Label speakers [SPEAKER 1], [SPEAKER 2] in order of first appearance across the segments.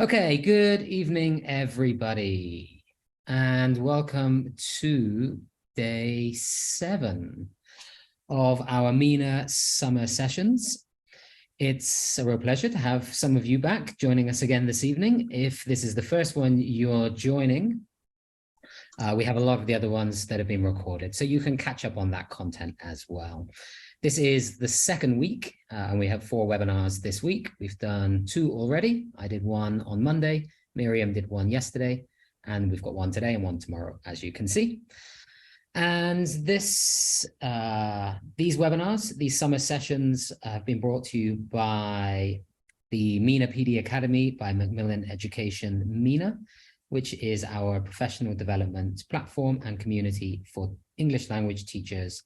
[SPEAKER 1] Okay, good evening, everybody, and welcome to day 7 of our MENA Summer Sessions. It's a real pleasure to have some of you back joining us again this evening. If this is the first one you're joining, we have a lot of the other ones that have been recorded, so you can catch up on that content as well. This is the second week, and we have 4 webinars this week. We've done 2 already. I did one on Monday. Miriam did one yesterday, and we've got one today and one tomorrow, as you can see. And these webinars, these summer sessions, have been brought to you by the MENA PD Academy by Macmillan Education MENA, which is our professional development platform and community for English language teachers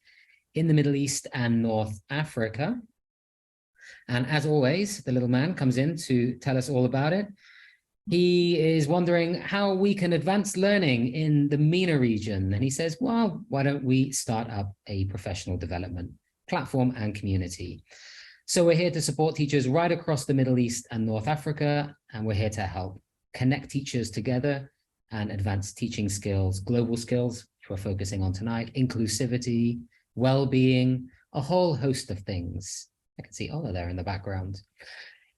[SPEAKER 1] in the Middle East and North Africa. And as always, the little man comes in to tell us all about it. He is wondering how we can advance learning in the MENA region. And he says, well, why don't we start up a professional development platform and community? So we're here to support teachers right across the Middle East and North Africa. And we're here to help connect teachers together and advance teaching skills, global skills, which we're focusing on tonight, inclusivity, well-being, a whole host of things. I can see Ola there in the background.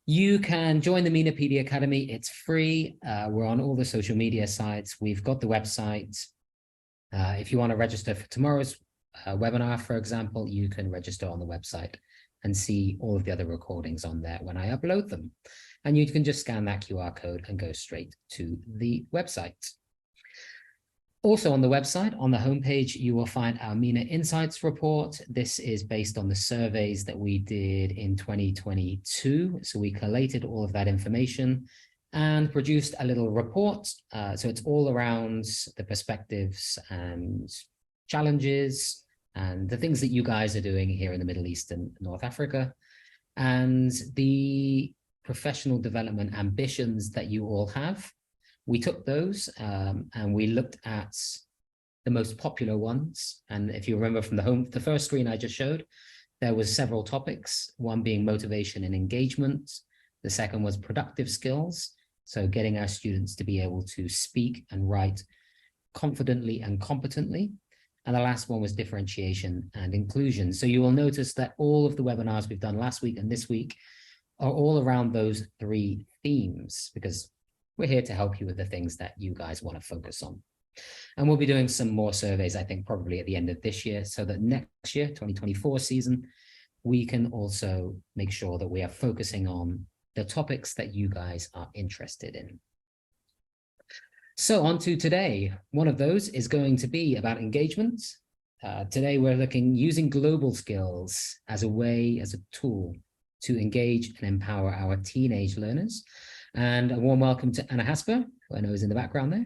[SPEAKER 1] You can join the MENA PD Academy. It's free. We're on all the social media sites. We've got the website. If you want to register for tomorrow's webinar, for example, you can register on the website and see all of the other recordings on there when I upload them. And you can just scan that QR code and go straight to the website. Also on the website, on the homepage, you will find our MENA Insights report. This is based on the surveys that we did in 2022. So we collated all of that information and produced a little report. So it's all around the perspectives and challenges and the things that you guys are doing here in the Middle East and North Africa, and the professional development ambitions that you all have. We took those and we looked at the most popular ones. And if you remember from the first screen I just showed, there was several topics, one being motivation and engagement. The second was productive skills. So getting our students to be able to speak and write confidently and competently. And the last one was differentiation and inclusion. So you will notice that all of the webinars we've done last week and this week are all around those 3 themes, because we're here to help you with the things that you guys want to focus on. And we'll be doing some more surveys, I think, probably at the end of this year, so that next year, 2024 season, we can also make sure that we are focusing on the topics that you guys are interested in. So on to today. One of those is going to be about engagement. Today, we're looking using global skills as a tool to engage and empower our teenage learners. And a warm welcome to Anna Hasper, who I know is in the background there.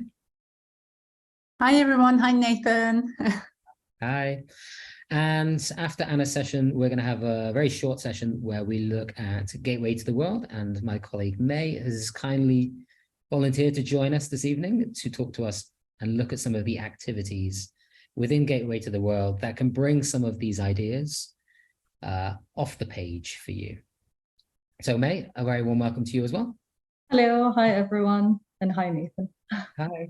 [SPEAKER 2] Hi, everyone. Hi, Nathan.
[SPEAKER 1] Hi. And after Anna's session, we're going to have a very short session where we look at Gateway to the World. And my colleague May has kindly volunteered to join us this evening to talk to us and look at some of the activities within Gateway to the World that can bring some of these ideas off the page for you. So May, a very warm welcome to you as well.
[SPEAKER 2] Hello, hi everyone, and hi Nathan.
[SPEAKER 1] Hi.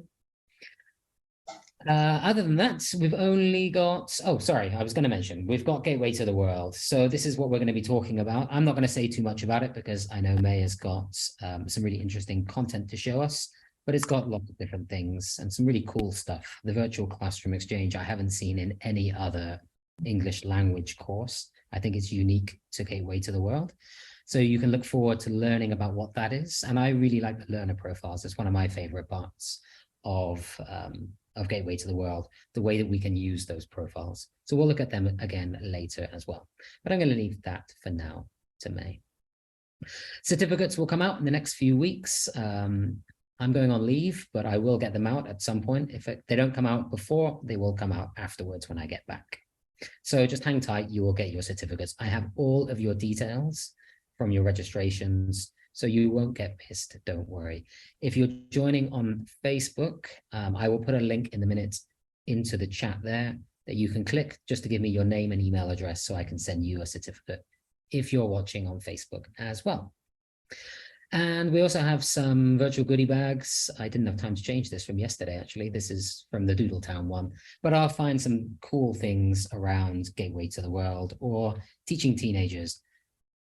[SPEAKER 1] Other than that, we've only got, oh, sorry, I was going to mention, we've got Gateway to the World. So this is what we're going to be talking about. I'm not going to say too much about it because I know May has got some really interesting content to show us, but it's got lots of different things and some really cool stuff. The virtual classroom exchange I haven't seen in any other English language course. I think it's unique to Gateway to the World. So you can look forward to learning about what that is. And I really like the learner profiles. It's one of my favorite parts of Gateway to the World, the way that we can use those profiles. So we'll look at them again later as well. But I'm going to leave that for now to May. Certificates will come out in the next few weeks. I'm going on leave, but I will get them out at some point. If they don't come out before, they will come out afterwards when I get back. So just hang tight, you will get your certificates. I have all of your details from your registrations, so you won't get missed, don't worry. If you're joining on Facebook, I will put a link in the minutes into the chat there that you can click just to give me your name and email address so I can send you a certificate if you're watching on Facebook as well. And we also have some virtual goodie bags. I didn't have time to change this from yesterday, actually. This is from the Doodletown one, but I'll find some cool things around Gateway to the World or teaching teenagers.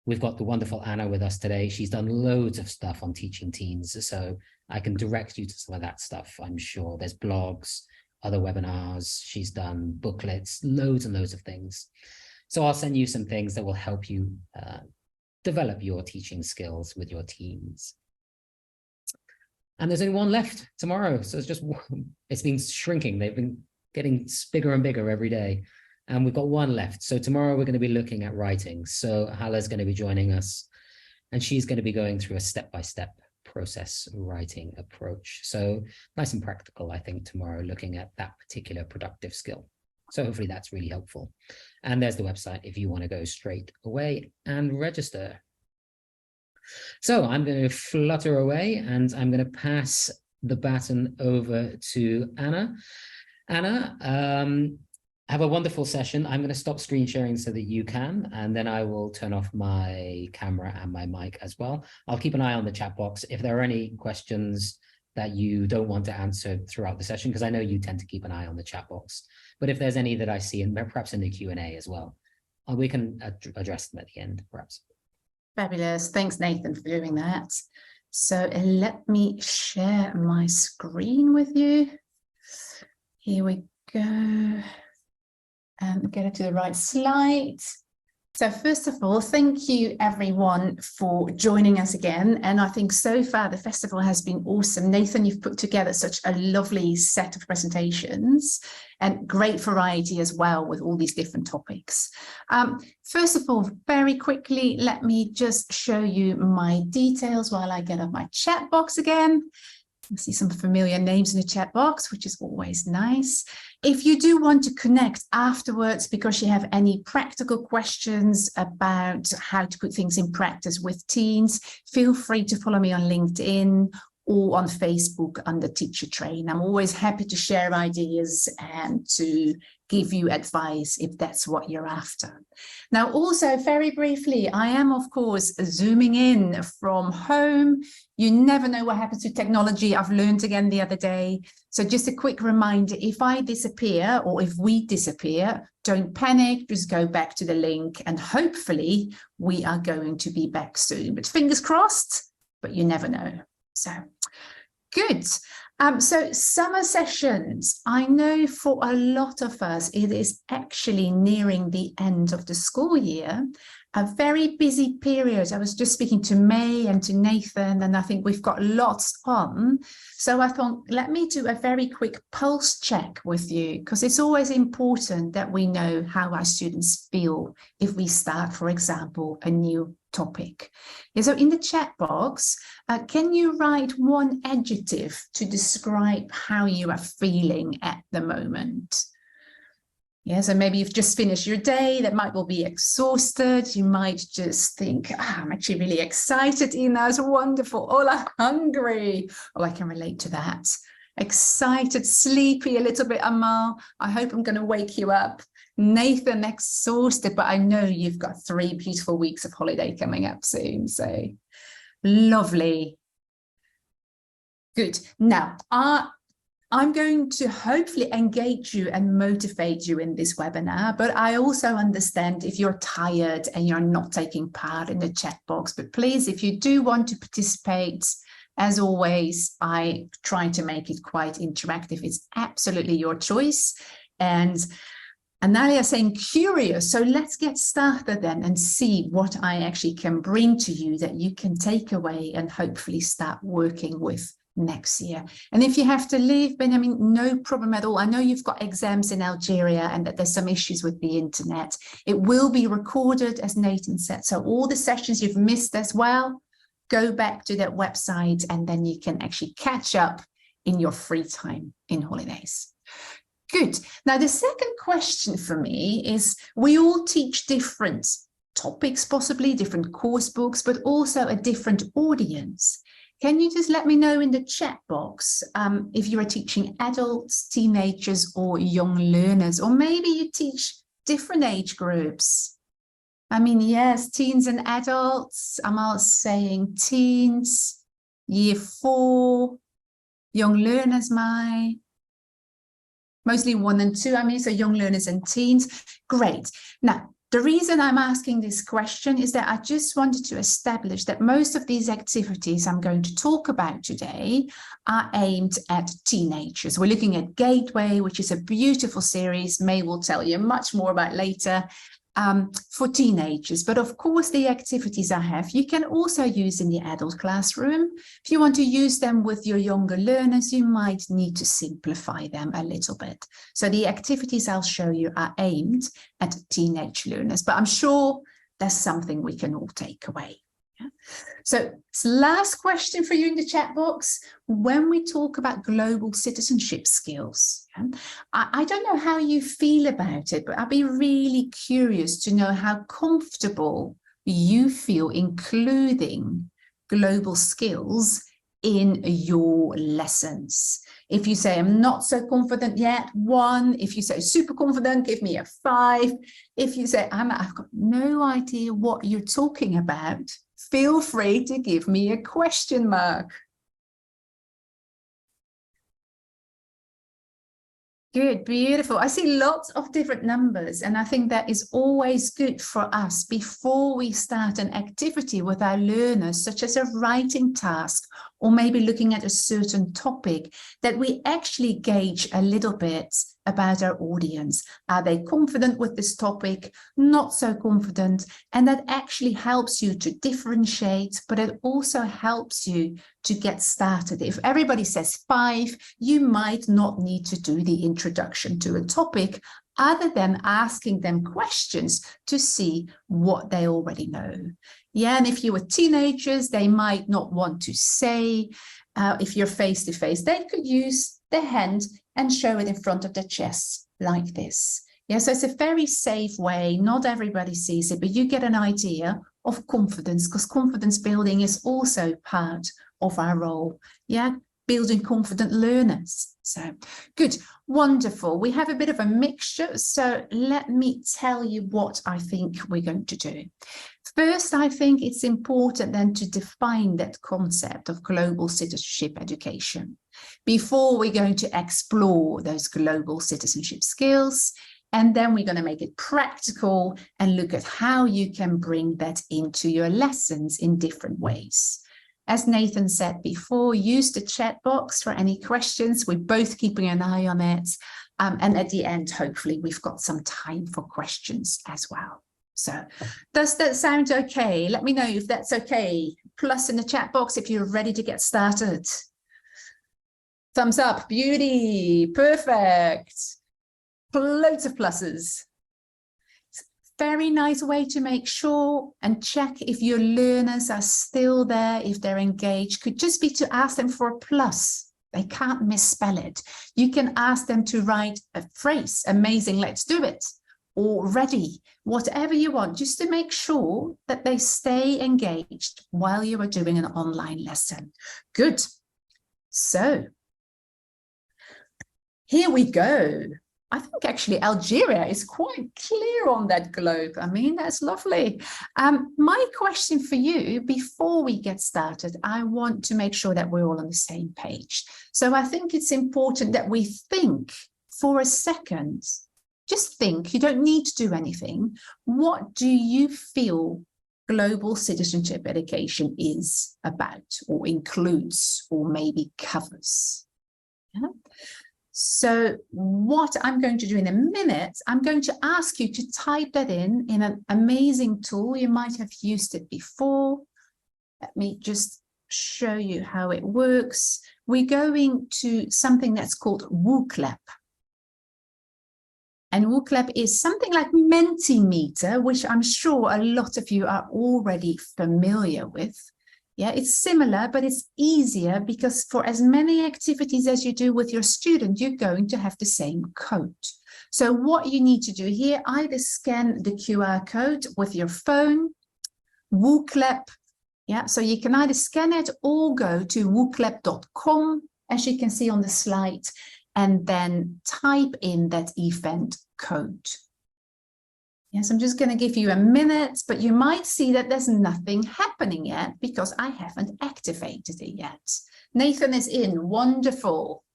[SPEAKER 1] We've got the wonderful Anna with us today. She's done loads of stuff on teaching teens, so I can direct you to some of that stuff, I'm sure. There's blogs, other webinars. She's done booklets, loads and loads of things. So I'll send you some things that will help you develop your teaching skills with your teens. And there's only one left tomorrow. So it's been shrinking. They've been getting bigger and bigger every day. And we've got one left. So tomorrow we're going to be looking at writing. So Hala's going to be joining us, and she's going to be going through a step-by-step process writing approach. So nice and practical, I think, tomorrow, looking at that particular productive skill. So hopefully that's really helpful. And there's the website if you want to go straight away and register. So I'm going to flutter away, and I'm going to pass the baton over to Anna. Anna, have a wonderful session. I'm going to stop screen sharing so that you can, and then I will turn off my camera and my mic as well. I'll keep an eye on the chat box. If there are any questions that you don't want to answer throughout the session, because I know you tend to keep an eye on the chat box, but if there's any that I see, and perhaps in the Q&A as well, we can address them at the end, perhaps.
[SPEAKER 2] Fabulous. Thanks, Nathan, for doing that. So let me share my screen with you. Here we go. And get it to the right slide. So first of all, thank you everyone for joining us again. And I think so far the festival has been awesome. Nathan, you've put together such a lovely set of presentations and great variety as well with all these different topics. First of all, very quickly, let me just show you my details while I get up my chat box again. I see some familiar names in the chat box, which is always nice. If you do want to connect afterwards because you have any practical questions about how to put things in practice with teens, feel free to follow me on LinkedIn or on Facebook under Teacher Train. I'm always happy to share ideas and to give you advice if that's what you're after. Now, also very briefly, I am, of course, zooming in from home. You never know what happens to technology. I've learned again the other day. So just a quick reminder, if I disappear or if we disappear, don't panic, just go back to the link and hopefully we are going to be back soon. But fingers crossed, but you never know. So good. So summer sessions, I know for a lot of us, it is actually nearing the end of the school year, a very busy period. I was just speaking to May and to Nathan, and I think we've got lots on. So I thought, let me do a very quick pulse check with you, because it's always important that we know how our students feel if we start, for example, a new topic. And so in the chat box, can you write one adjective to describe how you are feeling at the moment? Yeah, so maybe you've just finished your day, that might well be exhausted. You might just think, I'm actually really excited, Ina, it's wonderful. Oh, I'm hungry. Oh, I can relate to that. Excited, sleepy a little bit, Amal. I hope I'm going to wake you up. Nathan, exhausted, but I know you've got 3 beautiful weeks of holiday coming up soon. So lovely. Good. Now, I'm going to hopefully engage you and motivate you in this webinar, but I also understand if you're tired and you're not taking part in the chat box. But please, if you do want to participate, as always, I try to make it quite interactive. It's absolutely your choice. And Analia saying curious, so let's get started then and see what I actually can bring to you that you can take away and hopefully start working with next year. And if you have to leave, Benjamin, no problem at all. I know you've got exams in Algeria and that there's some issues with the internet. It will be recorded, as Nathan said, so all the sessions you've missed as well, go back to that website and then you can actually catch up in your free time in holidays. Good. Now, the second question for me is, we all teach different topics, possibly different course books, but also a different audience. Can you just let me know in the chat box if you are teaching adults, teenagers, or young learners, or maybe you teach different age groups? I mean, yes, teens and adults. I'm all saying teens, year 4, young learners, mostly 1 and 2, I mean, so young learners and teens. Great. Now, the reason I'm asking this question is that I just wanted to establish that most of these activities I'm going to talk about today are aimed at teenagers. We're looking at Gateway, which is a beautiful series. May will tell you much more about later. For teenagers, but of course the activities I have you can also use in the adult classroom. If you want to use them with your younger learners, you might need to simplify them a little bit. So the activities I'll show you are aimed at teenage learners, but I'm sure there's something we can all take away. Yeah. So last question for you in the chat box. When we talk about global citizenship skills, I don't know how you feel about it, but I'd be really curious to know how comfortable you feel including global skills in your lessons. If you say, I'm not so confident yet, 1. If you say super confident, give me a 5. If you say, I've got no idea what you're talking about, feel free to give me a question mark. Good, beautiful. I see lots of different numbers, and I think that is always good for us before we start an activity with our learners, such as a writing task, or maybe looking at a certain topic, that we actually gauge a little bit about our audience. Are they confident with this topic? Not so confident? And that actually helps you to differentiate, but it also helps you to get started. If everybody says 5, you might not need to do the introduction to a topic other than asking them questions to see what they already know. Yeah, and if you were teenagers, they might not want to say, if you're face-to-face, they could use their hand and show it in front of their chest like this. Yeah, so it's a very safe way. Not everybody sees it, but you get an idea of confidence, because confidence building is also part of our role. Yeah, building confident learners. So good, wonderful. We have a bit of a mixture. So let me tell you what I think we're going to do. First, I think it's important then to define that concept of global citizenship education before we're going to explore those global citizenship skills. And then we're going to make it practical and look at how you can bring that into your lessons in different ways. As Nathan said before, use the chat box for any questions. We're both keeping an eye on it. And at the end, hopefully, we've got some time for questions as well. So does that sound okay? Let me know if that's okay. Plus in the chat box if you're ready to get started. Thumbs up, beauty, perfect. Loads of pluses. Very nice way to make sure and check if your learners are still there, if they're engaged. Could just be to ask them for a plus. They can't misspell it. You can ask them to write a phrase, amazing, let's do it, or ready, whatever you want, just to make sure that they stay engaged while you are doing an online lesson. Good. So here we go. I think actually Algeria is quite clear on that globe. I mean, that's lovely. My question for you before we get started, I want to make sure that we're all on the same page. So I think it's important that we think for a second, just think, you don't need to do anything. What do you feel global citizenship education is about or includes or maybe covers? Yeah. So what I'm going to do in a minute, I'm going to ask you to type that in an amazing tool. You might have used it before. Let me just show you how it works. We're going to something that's called Wooclap. And Wooclap is something like Mentimeter, which I'm sure a lot of you are already familiar with. Yeah, it's similar, but it's easier because for as many activities as you do with your student, you're going to have the same code. So what you need to do here, either scan the QR code with your phone, Wooclap. Yeah, so you can either scan it or go to wooclap.com, as you can see on the slide, and then type in that event code. Yes, I'm just going to give you a minute, but you might see that there's nothing happening yet because I haven't activated it yet. Nathan is in. Wonderful.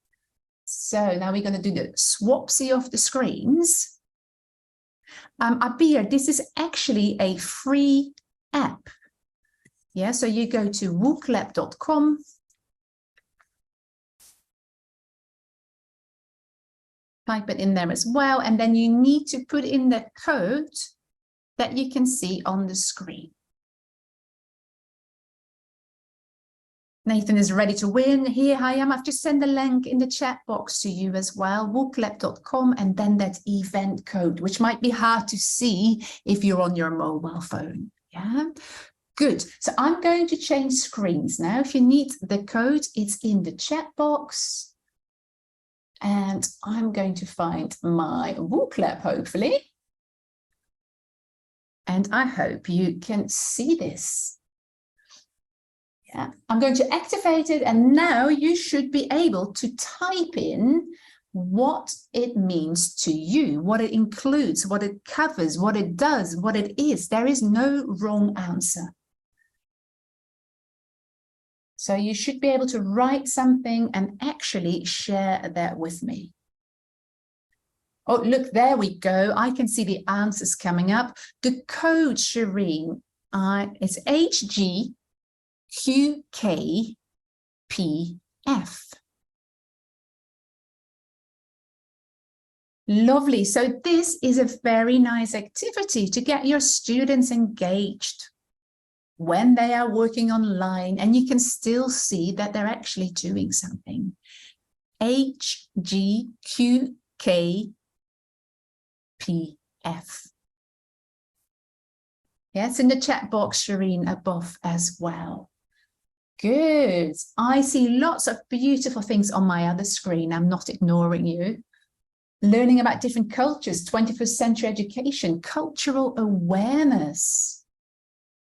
[SPEAKER 2] So now we're going to do the swapsy of the screens. Abir, this is actually a free app. Yeah, so you go to wooklab.com. Type it in there as well, and then you need to put in the code that you can see on the screen. Nathan is ready to win. Here I am. I've just sent the link in the chat box to you as well, wooklab.com, and then that event code, which might be hard to see if you're on your mobile phone. Yeah, good. So I'm going to change screens now. If you need the code, it's in the chat box. And I'm going to find my WooKlab, hopefully. And I hope you can see this. Yeah, I'm going to activate it. And now you should be able to type in what it means to you, what it includes, what it covers, what it does, what it is. There is no wrong answer. So you should be able to write something and actually share that with me. Oh, look, there we go. I can see the answers coming up. The code, Shireen, it's HGQKPF. Lovely. So this is a very nice activity to get your students engaged when they are working online, and you can still see that they're actually doing something. HGQKPF. Yeah, it's in the chat box, Shireen, above as well. Good. I see lots of beautiful things on my other screen. I'm not ignoring you. Learning about different cultures, 21st century education, cultural awareness.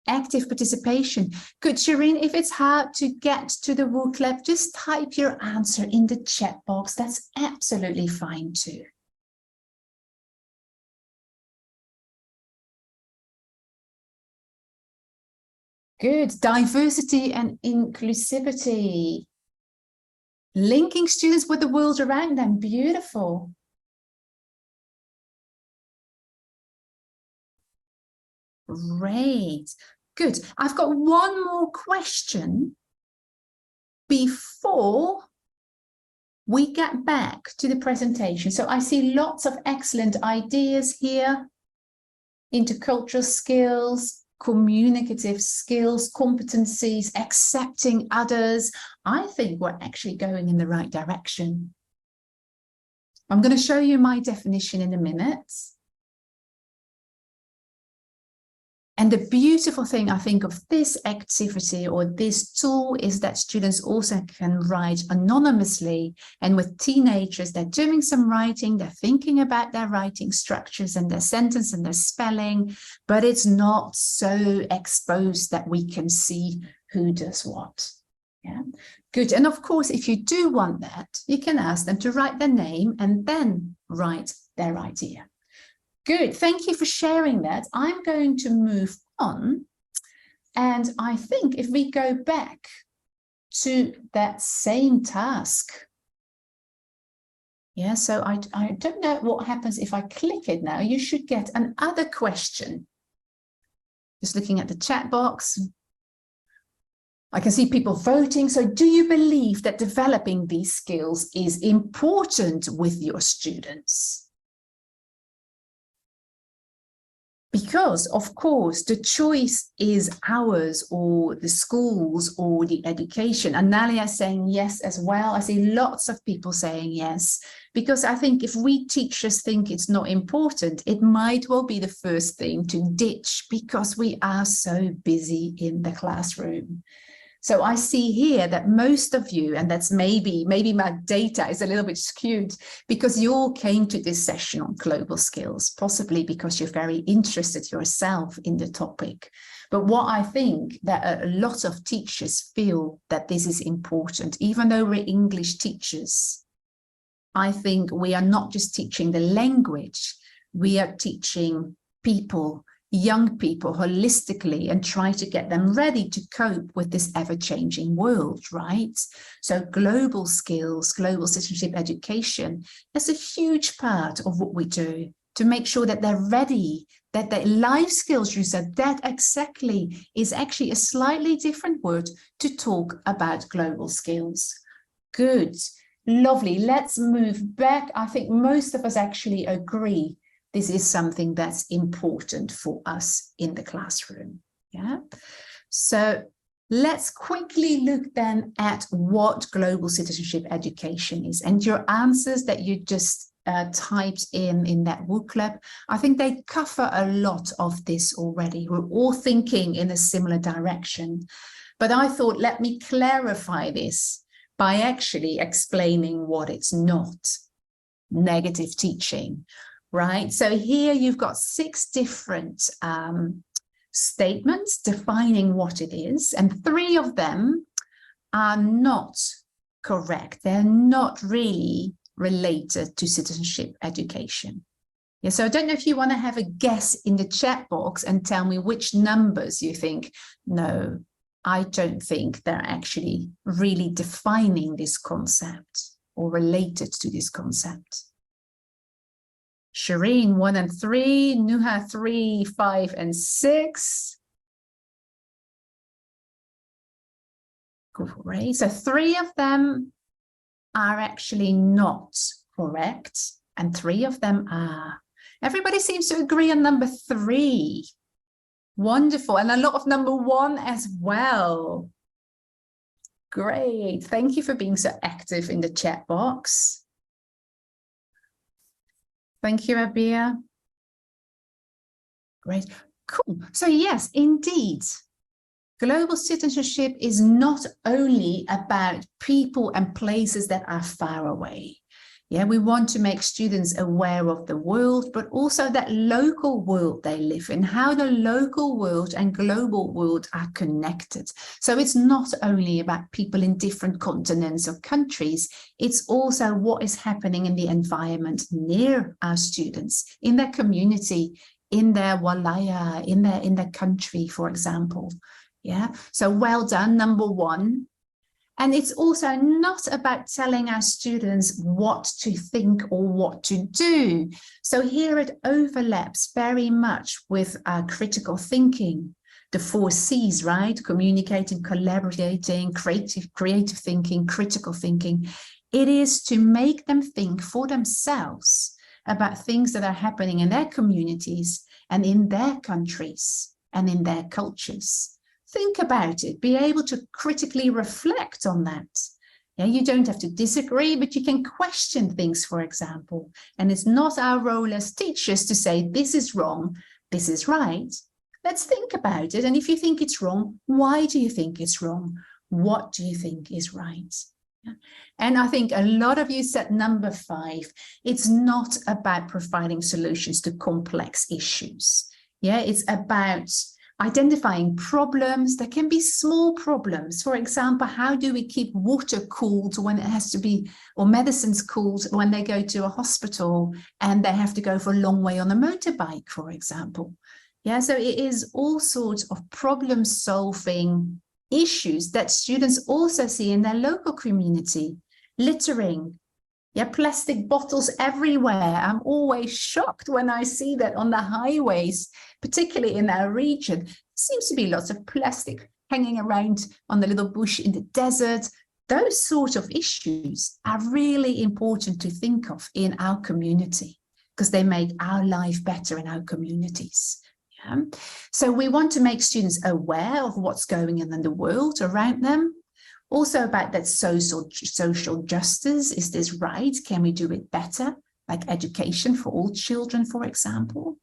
[SPEAKER 2] Active participation. Good, Shireen, if it's hard to get to the WooKlab, just type your answer in the chat box. That's absolutely fine too. Good, diversity and inclusivity. Linking students with the world around them, beautiful. Great. Good. I've got one more question before we get back to the presentation. So I see lots of excellent ideas here. Intercultural skills, communicative skills, competencies, accepting others. I think we're actually going in the right direction. I'm going to show you my definition in a minute. And the beautiful thing, I think, of this activity or this tool is that students also can write anonymously. And with teenagers, they're doing some writing, they're thinking about their writing structures and their sentence and their spelling, but it's not so exposed that we can see who does what. Yeah, good. And of course, if you do want that, you can ask them to write their name and then write their idea. Good, thank you for sharing that. I'm going to move on. And I think if we go back to that same task. Yeah, so I don't know what happens if I click it now. You should get another question. Just looking at the chat box. I can see people voting. So do you believe that developing these skills is important with your students? Because, of course, the choice is ours or the schools or the education. And Nalia is saying yes as well. I see lots of people saying yes, because I think if we teachers think it's not important, it might well be the first thing to ditch because we are so busy in the classroom. So I see here that most of you, and that's maybe my data is a little bit skewed because you all came to this session on global skills, possibly because you're very interested yourself in the topic. But what I think that a lot of teachers feel that this is important, even though we're English teachers. I think we are not just teaching the language, we are teaching people, young people, holistically, and try to get them ready to cope with this ever-changing world, right? So global skills, global citizenship education is a huge part of what we do to make sure that they're ready, that their life skills, you said, that exactly is actually a slightly different word to talk about global skills. Good, lovely. Let's move back. I think most of us actually agree this is something that's important for us in the classroom. Yeah. So let's quickly look then at what global citizenship education is, and your answers that you just typed in that booklet, I think they cover a lot of this already. We're all thinking in a similar direction, but I thought, let me clarify this by actually explaining what it's not. Negative teaching, right? So here you've got 6 different statements defining what it is, and 3 of them are not correct. They're not really related to citizenship education. Yeah, so I don't know if you want to have a guess in the chat box and tell me which numbers you think, no, I don't think they're actually really defining this concept or related to this concept. Shireen, 1 and 3, Nuha, 3, 5, and 6. Great. So 3 of them are actually not correct, and 3 of them are. Everybody seems to agree on number 3. Wonderful. And a lot of number 1 as well. Great. Thank you for being so active in the chat box. Thank you, Abia. Great. Cool. So yes, indeed. Global citizenship is not only about people and places that are far away. Yeah, we want to make students aware of the world, but also that local world they live in, how the local world and global world are connected. So it's not only about people in different continents or countries, it's also what is happening in the environment near our students, in their community, in their walaya, in their country, for example. Yeah, so well done, number 1. And it's also not about telling our students what to think or what to do. So here it overlaps very much with critical thinking, the 4 C's, right? Communicating, collaborating, creative thinking, critical thinking. It is to make them think for themselves about things that are happening in their communities and in their countries and in their cultures. Think about it, be able to critically reflect on that. Yeah, you don't have to disagree, but you can question things, for example. And it's not our role as teachers to say, this is wrong, this is right. Let's think about it. And if you think it's wrong, why do you think it's wrong? What do you think is right? Yeah. And I think a lot of you said number 5, it's not about providing solutions to complex issues. Yeah, it's about identifying problems. There can be small problems. For example, how do we keep water cooled when it has to be, or medicines cooled when they go to a hospital and they have to go for a long way on a motorbike, for example. Yeah, so it is all sorts of problem-solving issues that students also see in their local community. Littering, yeah, plastic bottles everywhere. I'm always shocked when I see that on the highways, particularly in our region. There seems to be lots of plastic hanging around on the little bush in the desert. Those sort of issues are really important to think of in our community because they make our life better in our communities. Yeah? So we want to make students aware of what's going on in the world around them. Also about that social justice. Is this right? Can we do it better? Like education for all children, for example.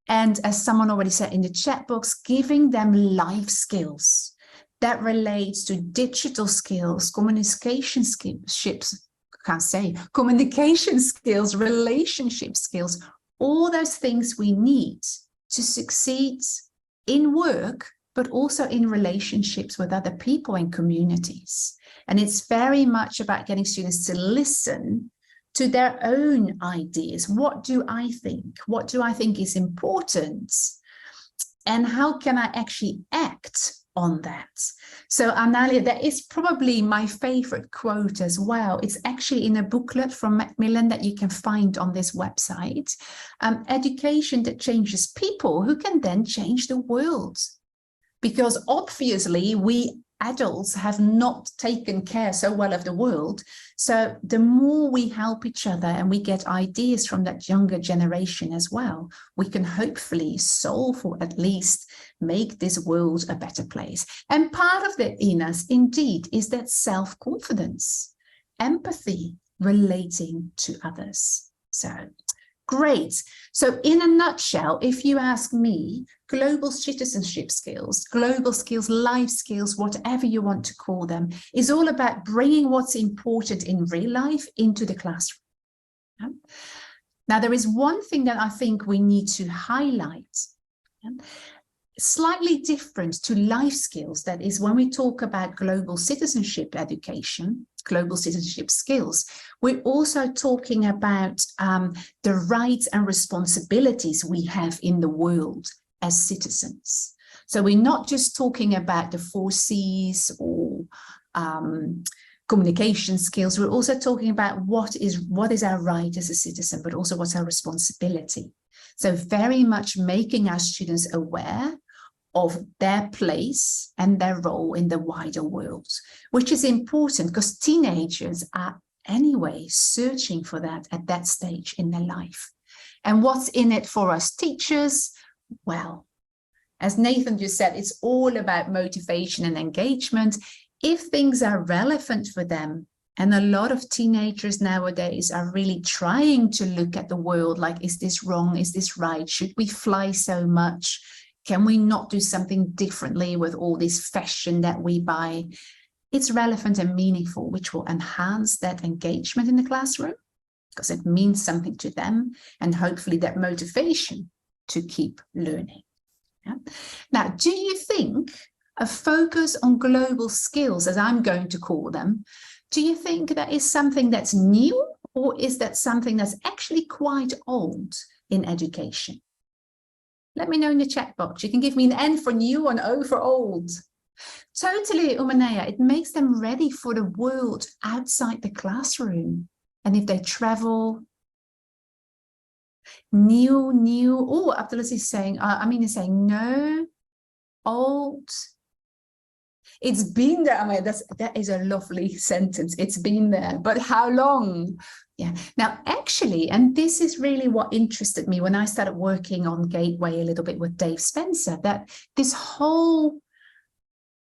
[SPEAKER 2] And as someone already said in the chat box, giving them life skills that relates to digital skills, communication skills, relationship skills, all those things we need to succeed in work, but also in relationships with other people and communities. And it's very much about getting students to listen to their own ideas. What do I think? What do I think is important? And how can I actually act on that? So Analia, that is probably my favorite quote as well. It's actually in a booklet from Macmillan that you can find on this website. Education that changes people who can then change the world. Because obviously we adults have not taken care so well of the world. So the more we help each other and we get ideas from that younger generation as well, we can hopefully solve or at least make this world a better place. And part of that in us, indeed, is that self-confidence, empathy, relating to others. So great. So in a nutshell, if you ask me, global citizenship skills, global skills, life skills, whatever you want to call them, is all about bringing what's important in real life into the classroom. Yeah? Now, there is one thing that I think we need to highlight. Yeah? Slightly different to life skills, that is when we talk about global citizenship education, global citizenship skills, we're also talking about the rights and responsibilities we have in the world as citizens. So we're not just talking about the 4 C's or communication skills, we're also talking about what is our right as a citizen, but also what's our responsibility. So very much making our students aware of their place and their role in the wider world, which is important because teenagers are anyway searching for that at that stage in their life. And what's in it for us teachers? Well, as Nathan just said, it's all about motivation and engagement. If things are relevant for them, and a lot of teenagers nowadays are really trying to look at the world like, is this wrong? Is this right? Should we fly so much? Can we not do something differently with all this fashion that we buy? It's relevant and meaningful, which will enhance that engagement in the classroom because it means something to them and hopefully that motivation to keep learning. Yeah? Now, do you think a focus on global skills, as I'm going to call them, do you think that is something that's new or is that something that's actually quite old in education? Let me know in the chat box. You can give me an N for new and O for old. Totally, Umanea. It makes them ready for the world outside the classroom. And if they travel, new. Oh, Abdulaziz is saying, Amin is saying, no, old. It's been there. I mean, that is a lovely sentence. It's been there, but how long? Yeah. Now, actually, and this is really what interested me when I started working on Gateway a little bit with Dave Spencer, that this whole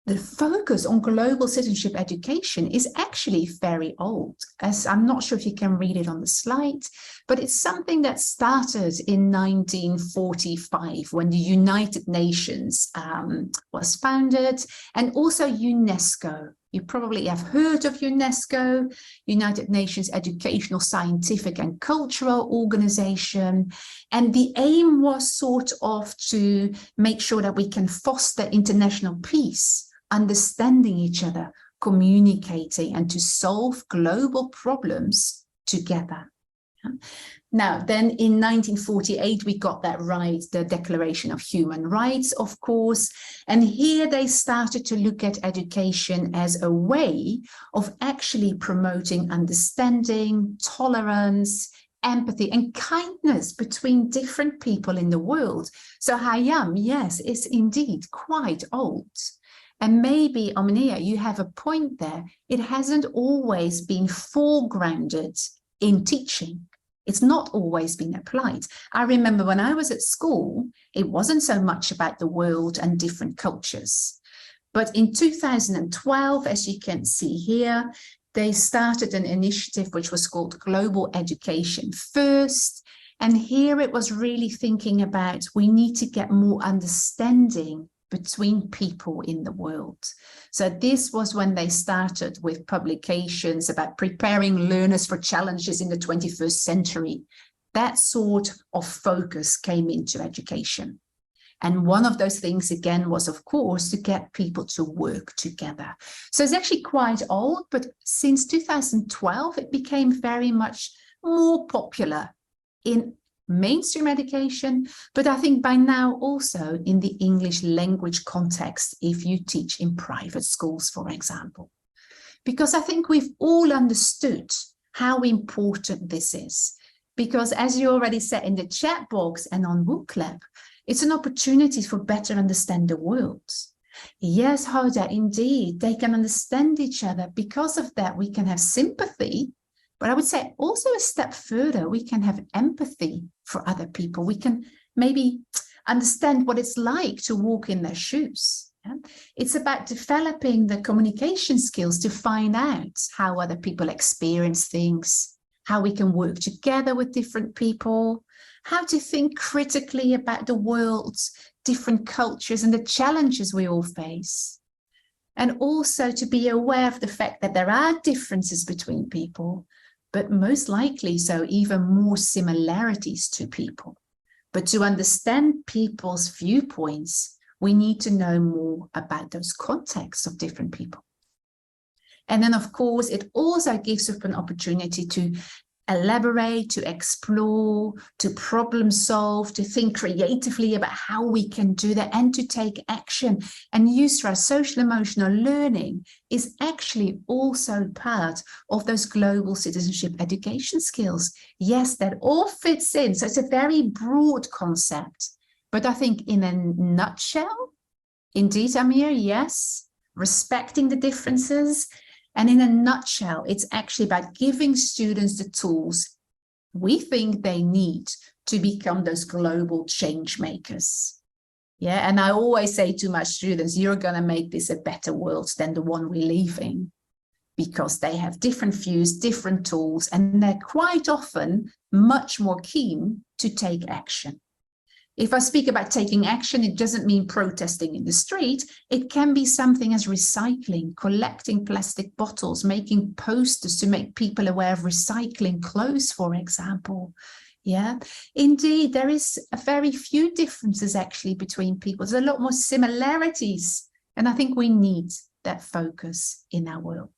[SPEAKER 2] the focus on global citizenship education is actually very old, as I'm not sure if you can read it on the slide, but it's something that started in 1945 when the United Nations was founded, and also UNESCO. You probably have heard of UNESCO, United Nations Educational, Scientific and Cultural Organization. And the aim was sort of to make sure that we can foster international peace, understanding each other, communicating, and to solve global problems together. Now, then in 1948, we got that right, the Declaration of Human Rights, of course. And here they started to look at education as a way of actually promoting understanding, tolerance, empathy, and kindness between different people in the world. So Hayam, yes, is indeed quite old. And maybe, Omnia, you have a point there. It hasn't always been foregrounded in teaching. It's not always been applied. I remember when I was at school, it wasn't so much about the world and different cultures. But in 2012, as you can see here, they started an initiative which was called Global Education First. And here it was really thinking about we need to get more understanding between people in the world. So this was when they started with publications about preparing learners for challenges in the 21st century. That sort of focus came into education. And one of those things, again, was, of course, to get people to work together. So it's actually quite old, but since 2012, it became very much more popular in mainstream education, but I think by now also in the English language context, if you teach in private schools, for example. Because I think we've all understood how important this is. Because as you already said in the chat box and on Book Lab, it's an opportunity for better understand the world. Yes, Hoda, indeed, they can understand each other. Because of that, we can have sympathy, but I would say also a step further, we can have empathy for other people. We can maybe understand what it's like to walk in their shoes. Yeah? It's about developing the communication skills to find out how other people experience things, how we can work together with different people, how to think critically about the world's different cultures and the challenges we all face. And also to be aware of the fact that there are differences between people, but most likely so even more similarities to people. But to understand people's viewpoints, we need to know more about those contexts of different people. And then, of course, it also gives us an opportunity to elaborate, to explore, to problem solve, to think creatively about how we can do that and to take action. And use for our social emotional learning is actually also part of those global citizenship education skills. Yes, that all fits in. So it's a very broad concept. But I think in a nutshell, indeed, Amir, yes, respecting the differences. And in a nutshell, it's actually about giving students the tools we think they need to become those global change makers. Yeah, and I always say to my students, you're going to make this a better world than the one we live in, because they have different views, different tools, and they're quite often much more keen to take action. If I speak about taking action, it doesn't mean protesting in the street. It can be something as recycling, collecting plastic bottles, making posters to make people aware of recycling clothes, for example. Yeah, indeed, there is a very few differences actually between people. There's a lot more similarities, and I think we need that focus in our world.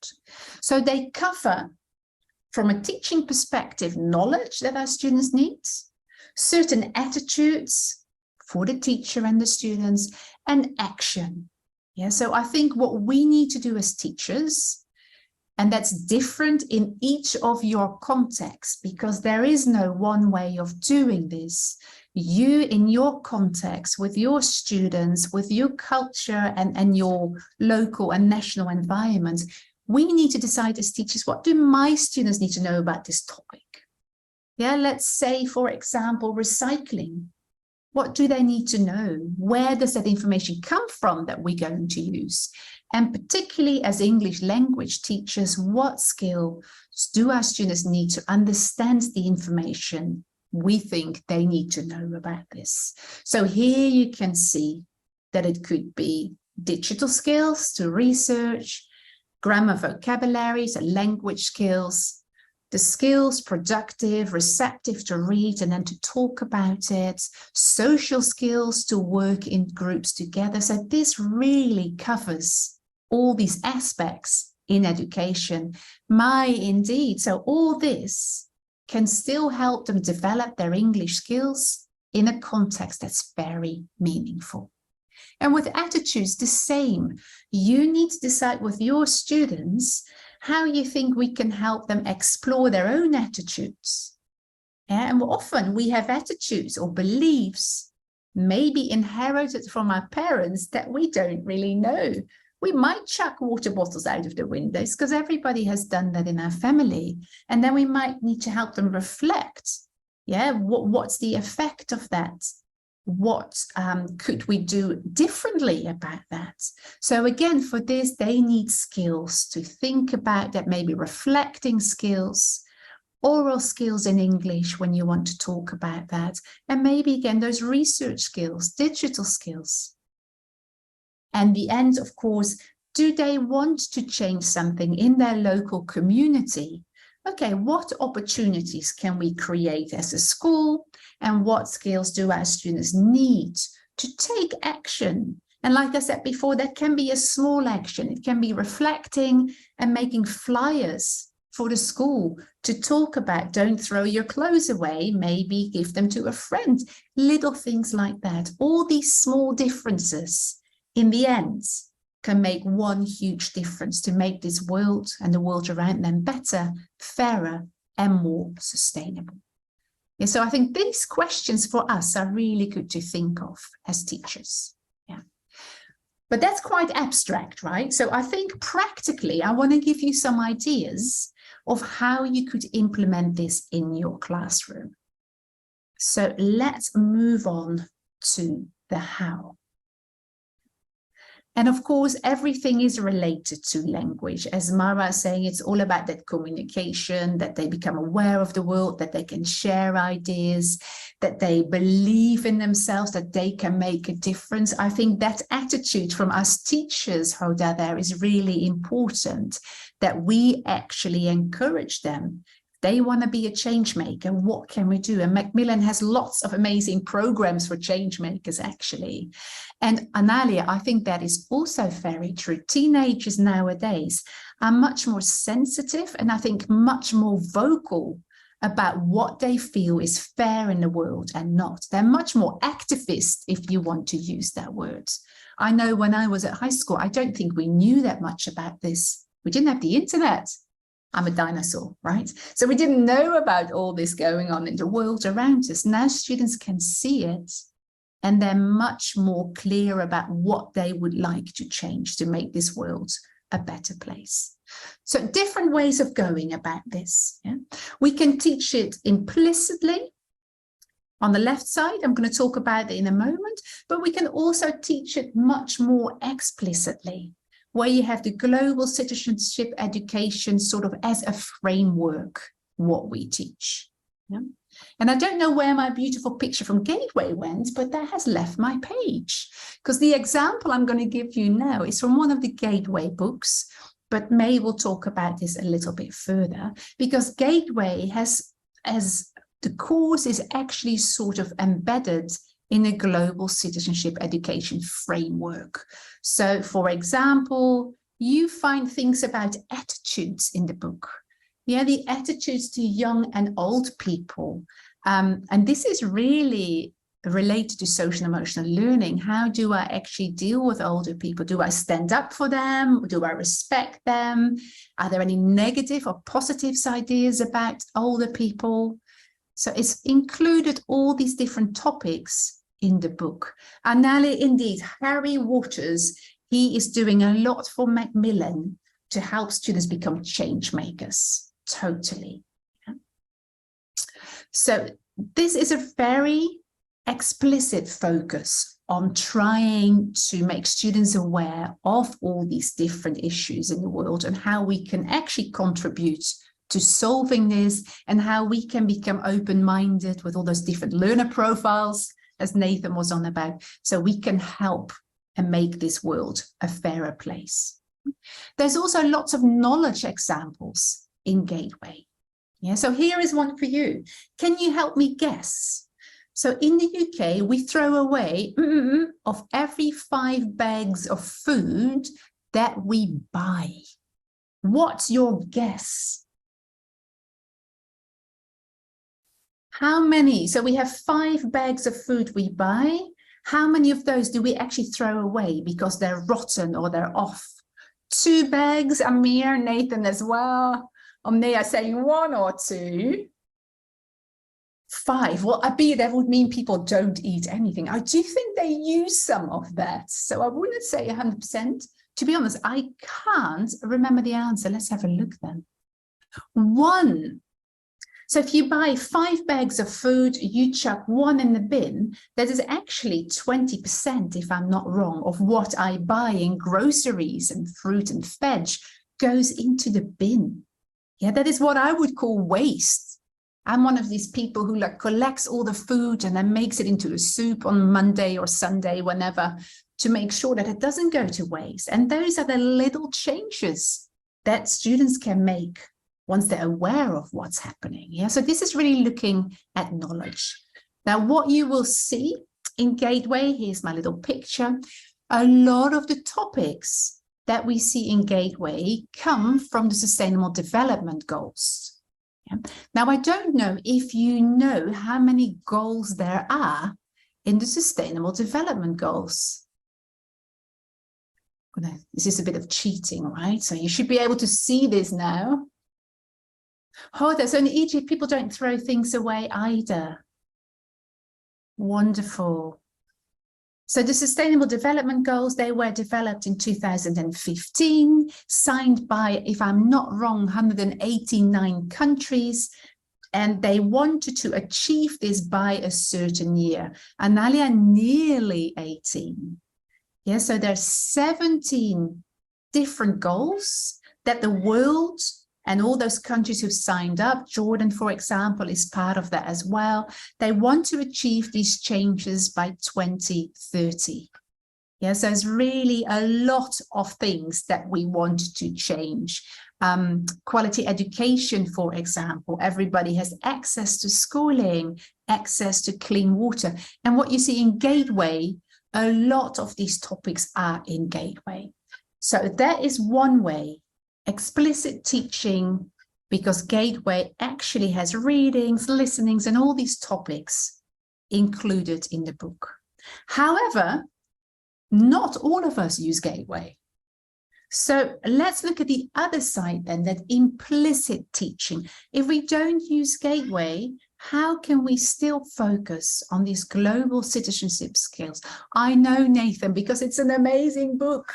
[SPEAKER 2] So they cover, from a teaching perspective, knowledge that our students need, certain attitudes for the teacher and the students, and action. Yeah, so I think what we need to do as teachers, and that's different in each of your contexts, because there is no one way of doing this. You, in your context, with your students, with your culture and your local and national environment, we need to decide as teachers, what do my students need to know about this topic? Yeah, let's say, for example, recycling. What do they need to know? Where does that information come from that we're going to use? And particularly as English language teachers, what skills do our students need to understand the information we think they need to know about this? So here you can see that it could be digital skills to research, grammar, vocabulary, so language skills, the skills, productive, receptive to read and then to talk about it, social skills to work in groups together. So this really covers all these aspects in education. Indeed. So all this can still help them develop their English skills in a context that's very meaningful. And with attitudes, the same. You need to decide with your students how you think we can help them explore their own attitudes. Yeah, and often we have attitudes or beliefs maybe inherited from our parents that we don't really know. We might chuck water bottles out of the windows because everybody has done that in our family. And then we might need to help them reflect. Yeah, what's the effect of that? What could we do differently about that? So again, for this, they need skills to think about that, maybe reflecting skills, oral skills in English when you want to talk about that, and maybe again, those research skills, digital skills. And the end, of course, do they want to change something in their local community? Okay, what opportunities can we create as a school, and what skills do our students need to take action? And like I said before, that can be a small action. It can be reflecting and making flyers for the school to talk about. Don't throw your clothes away, maybe give them to a friend. Little things like that. All these small differences in the end can make one huge difference to make this world and the world around them better, fairer, and more sustainable. Yeah, so I think these questions for us are really good to think of as teachers. Yeah. But that's quite abstract, right? So I think practically, I want to give you some ideas of how you could implement this in your classroom. So let's move on to the how. And of course, everything is related to language. As Mara is saying, it's all about that communication, that they become aware of the world, that they can share ideas, that they believe in themselves, that they can make a difference. I think that attitude from us teachers, Hoda, there is really important, that we actually encourage them. They want to be a change maker. What can we do? And Macmillan has lots of amazing programs for change makers, actually. And Analia, I think that is also very true. Teenagers nowadays are much more sensitive and I think much more vocal about what they feel is fair in the world and not. They're much more activist, if you want to use that word. I know when I was at high school, I don't think we knew that much about this. We didn't have the internet. I'm a dinosaur, right? So we didn't know about all this going on in the world around us. Now students can see it and they're much more clear about what they would like to change to make this world a better place. So different ways of going about this. Yeah? We can teach it implicitly. On the left side, I'm going to talk about it in a moment, but we can also teach it much more explicitly, where you have the global citizenship education sort of as a framework, what we teach. Yeah? And I don't know where my beautiful picture from Gateway went, but that has left my page. Because the example I'm going to give you now is from one of the Gateway books, but May will talk about this a little bit further, because Gateway has, as the course is actually sort of embedded in a global citizenship education framework. So, for example, you find things about attitudes in the book. Yeah, the attitudes to young and old people. And this is really related to social emotional learning. How do I actually deal with older people? Do I stand up for them? Do I respect them? Are there any negative or positive ideas about older people? So it's included all these different topics in the book. And now, indeed, Harry Waters, he is doing a lot for Macmillan to help students become change makers. Totally. Yeah. So this is a very explicit focus on trying to make students aware of all these different issues in the world and how we can actually contribute to solving this and how we can become open-minded with all those different learner profiles, as Nathan was on about, so we can help and make this world a fairer place. There's also lots of knowledge examples in Gateway. Yeah, so here is one for you. Can you help me guess? So in the UK, we throw away of every 5 bags of food that we buy. What's your guess? How many? So we have 5 bags of food we buy. How many of those do we actually throw away because they're rotten or they're off? 2 bags, Amir, Nathan as well. Omnia saying 1 or 2. 5. Well, that would mean people don't eat anything. I do think they use some of that. So I wouldn't say 100%. To be honest, I can't remember the answer. Let's have a look then. 1. So if you buy 5 bags of food, you chuck 1 in the bin, that is actually 20%, if I'm not wrong, of what I buy in groceries and fruit and veg goes into the bin. Yeah, that is what I would call waste. I'm one of these people who collects all the food and then makes it into a soup on Monday or Sunday, whenever, to make sure that it doesn't go to waste. And those are the little changes that students can make once they're aware of what's happening. Yeah, so this is really looking at knowledge. Now, what you will see in Gateway, here's my little picture. A lot of the topics that we see in Gateway come from the Sustainable Development Goals. Yeah. Now, I don't know if you know how many goals there are in the Sustainable Development Goals. This is a bit of cheating, right? So you should be able to see this now. Oh, so in Egypt, people don't throw things away either. Wonderful. So the Sustainable Development Goals, they were developed in 2015, signed by, if I'm not wrong, 189 countries, and they wanted to achieve this by a certain year. Analia, nearly 18. Yeah, so there's 17 different goals that the world and all those countries who've signed up, Jordan, for example, is part of that as well. They want to achieve these changes by 2030. Yes, there's really a lot of things that we want to change. Quality education, for example, everybody has access to schooling, access to clean water. And what you see in Gateway, a lot of these topics are in Gateway. So that is one way. Explicit teaching, because Gateway actually has readings, listenings, and all these topics included in the book. However, not all of us use Gateway. So let's look at the other side then, that implicit teaching. If we don't use Gateway, how can we still focus on these global citizenship skills? I know, Nathan, because it's an amazing book.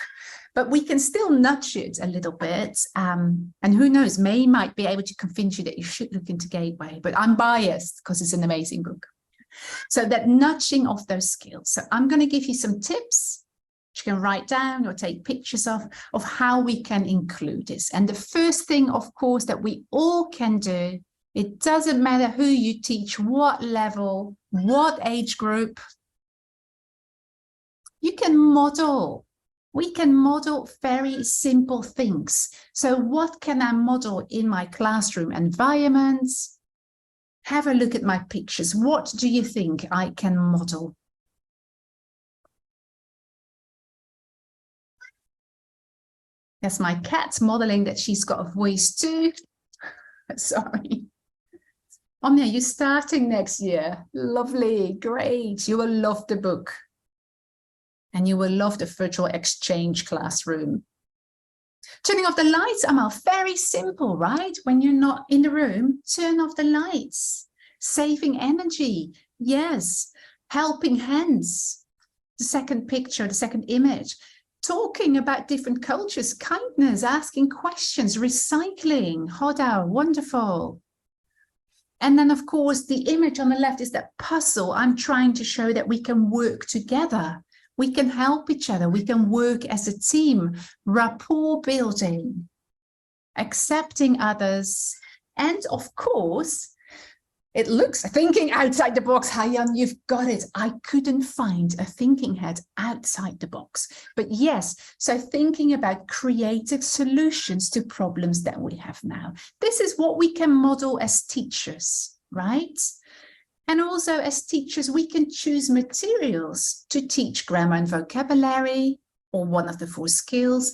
[SPEAKER 2] But we can still nudge it a little bit. And who knows, May might be able to convince you that you should look into Gateway. But I'm biased because it's an amazing book. So that nudging of those skills. So I'm going to give you some tips which you can write down or take pictures of how we can include this. And the first thing, of course, that we all can do, it doesn't matter who you teach, what level, what age group, you can model. We can model very simple things. So what can I model in my classroom environments? Have a look at my pictures. What do you think I can model? That's my cat modeling that she's got a voice too. Sorry. Omnia, you're starting next year. Lovely, great. You will love the book. And you will love the virtual exchange classroom. Turning off the lights, Amal, very simple, right? When you're not in the room, turn off the lights. Saving energy, yes. Helping hands, the second picture, the second image. Talking about different cultures, kindness, asking questions, recycling, Hoda, wonderful. And then, of course, the image on the left is that puzzle. I'm trying to show that we can work together. We can help each other. We can work as a team, rapport building, accepting others. And of course, it looks thinking outside the box. Hayan, you've got it. I couldn't find a thinking head outside the box. But yes, so thinking about creative solutions to problems that we have now. This is what we can model as teachers, right? And also as teachers, we can choose materials to teach grammar and vocabulary, or one of the 4 skills,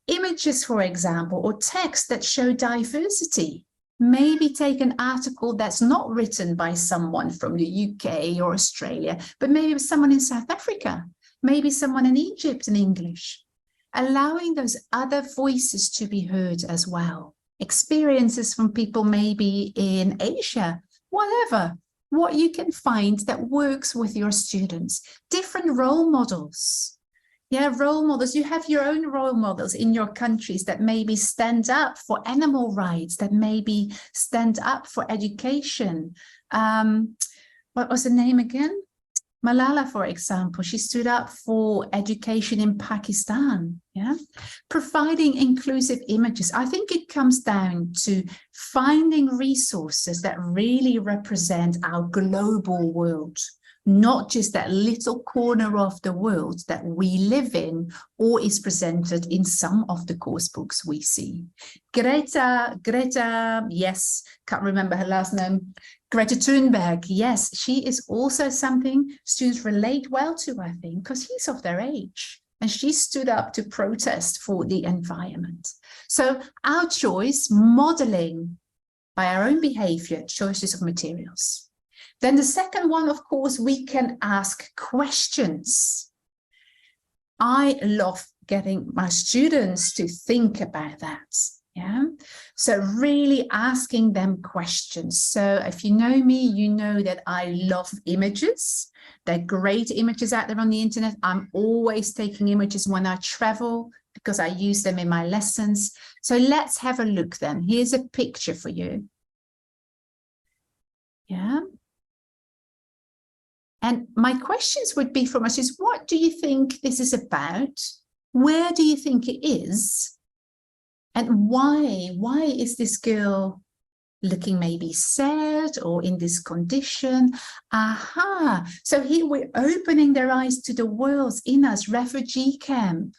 [SPEAKER 2] images, for example, or text that show diversity. Maybe take an article that's not written by someone from the UK or Australia, but maybe someone in South Africa, maybe someone in Egypt in English. Allowing those other voices to be heard as well. Experiences from people maybe in Asia, whatever. What you can find that works with your students. Different role models. Yeah, role models. You have your own role models in your countries that maybe stand up for animal rights, that maybe stand up for education. What was the name again? Malala, for example, she stood up for education in Pakistan. Yeah, providing inclusive images. I think it comes down to finding resources that really represent our global world, not just that little corner of the world that we live in or is presented in some of the course books we see. Greta, yes, can't remember her last name. Greta Thunberg, yes, she is also something students relate well to, I think, because she's of their age. and she stood up to protest for the environment. So our choice, modeling by our own behavior, choices of materials. Then the second one, of course, we can ask questions. I love getting my students to think about that. Yeah. So really asking them questions. So if you know me, you know that I love images. They're great images out there on the internet. I'm always taking images when I travel because I use them in my lessons. So let's have a look then. Here's a picture for you. Yeah. And my questions would be from us is, what do you think this is about? Where do you think it is? And why? Why is this girl looking maybe sad or in this condition? Aha. So here we're opening their eyes to the world in us, refugee camp.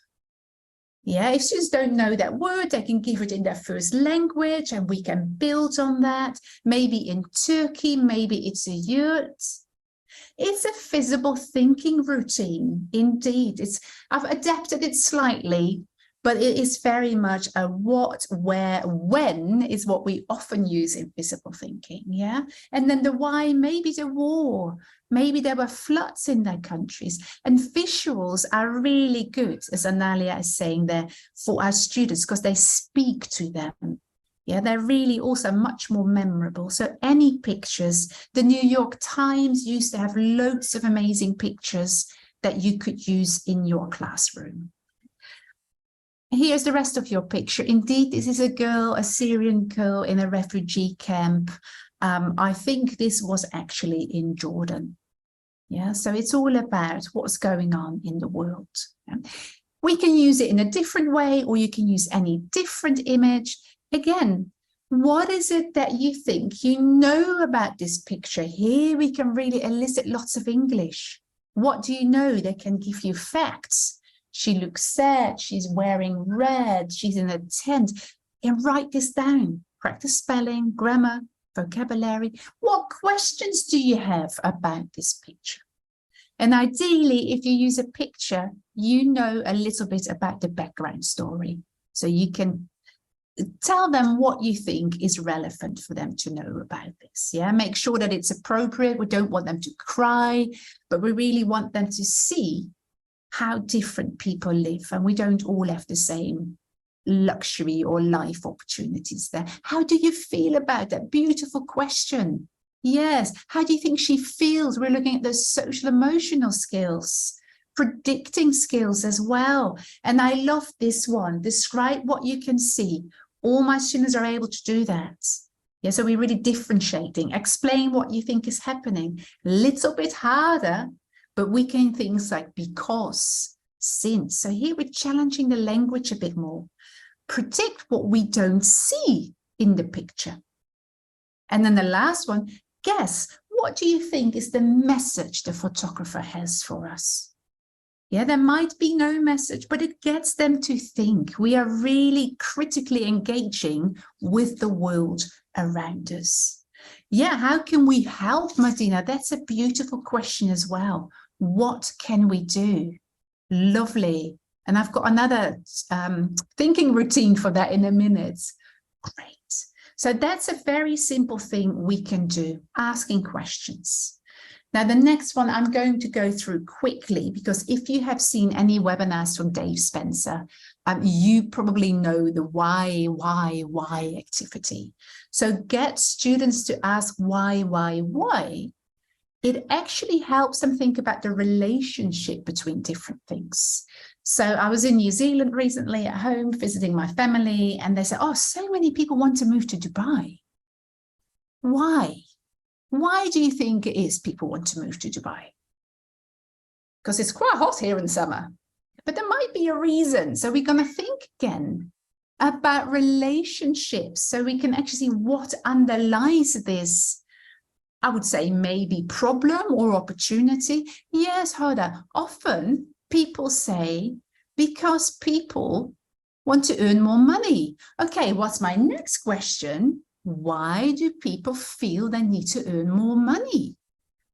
[SPEAKER 2] Yeah, if students don't know that word, they can give it in their first language and we can build on that. Maybe in Turkey, maybe it's a yurt. It's a visible thinking routine, indeed. I've adapted it slightly, but it is very much a what, where, when is what we often use in visible thinking, yeah? And then the why, maybe the war, maybe there were floods in their countries. And visuals are really good, as Analia is saying there, for our students, because they speak to them. Yeah, they're really also much more memorable. So any pictures, the New York Times used to have loads of amazing pictures that you could use in your classroom. Here's the rest of your picture. Indeed, this is a girl, a Syrian girl in a refugee camp. I think this was actually in Jordan. Yeah, so it's all about what's going on in the world. Yeah. We can use it in a different way, or you can use any different image. Again, what is it that you think you know about this picture? Here we can really elicit lots of English. What do you know? They can give you facts. She looks sad, she's wearing red, she's in a tent. And write this down. Practice spelling, grammar, vocabulary. What questions do you have about this picture? And ideally, if you use a picture, you know a little bit about the background story. So you can tell them what you think is relevant for them to know about this. Yeah, make sure that it's appropriate. We don't want them to cry, but we really want them to see how different people live, and we don't all have the same luxury or life opportunities there. How do you feel about that? Beautiful question. Yes. How do you think she feels? We're looking at those social emotional skills, predicting skills as well. And I love this one. Describe what you can see. All my students are able to do that. Yeah, so we're really differentiating. Explain what you think is happening. A little bit harder, but we can things like because, since. So here we're challenging the language a bit more. Predict what we don't see in the picture. And then the last one, guess, what do you think is the message the photographer has for us? Yeah, there might be no message, but it gets them to think. We are really critically engaging with the world around us. Yeah, how can we help, Martina? That's a beautiful question as well. What can we do? Lovely. And I've got another thinking routine for that in a minute. Great. So that's a very simple thing we can do, asking questions. Now, the next one I'm going to go through quickly, because if you have seen any webinars from Dave Spencer, you probably know the why activity. So get students to ask why. It actually helps them think about the relationship between different things. So I was in New Zealand recently at home visiting my family, and they said, oh, so many people want to move to Dubai. Why? Why do you think it is people want to move to Dubai? Because it's quite hot here in summer, but there might be a reason. So we're going to think again about relationships so we can actually see what underlies this, I would say maybe problem or opportunity. Yes, Hoda, often people say because people want to earn more money. Okay, what's my next question? Why do people feel they need to earn more money?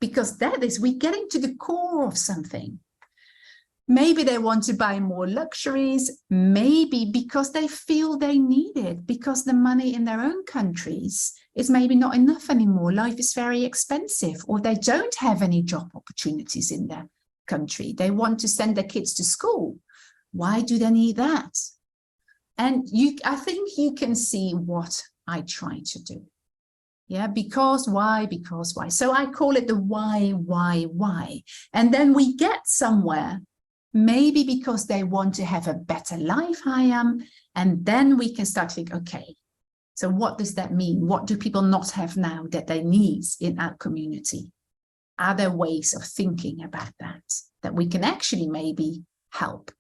[SPEAKER 2] Because that is, we're getting to the core of something. Maybe they want to buy more luxuries, maybe because they feel they need it, because the money in their own countries is maybe not enough anymore. Life is very expensive, or they don't have any job opportunities in their country. They want to send their kids to school. Why do they need that? And I think you can see what I try to do. Yeah, because why, because why. So I call it the why. And then we get somewhere, maybe because they want to have a better life, and then we can start to think, okay, so what does that mean? What do people not have now that they need in our community? Are there ways of thinking about that we can actually maybe help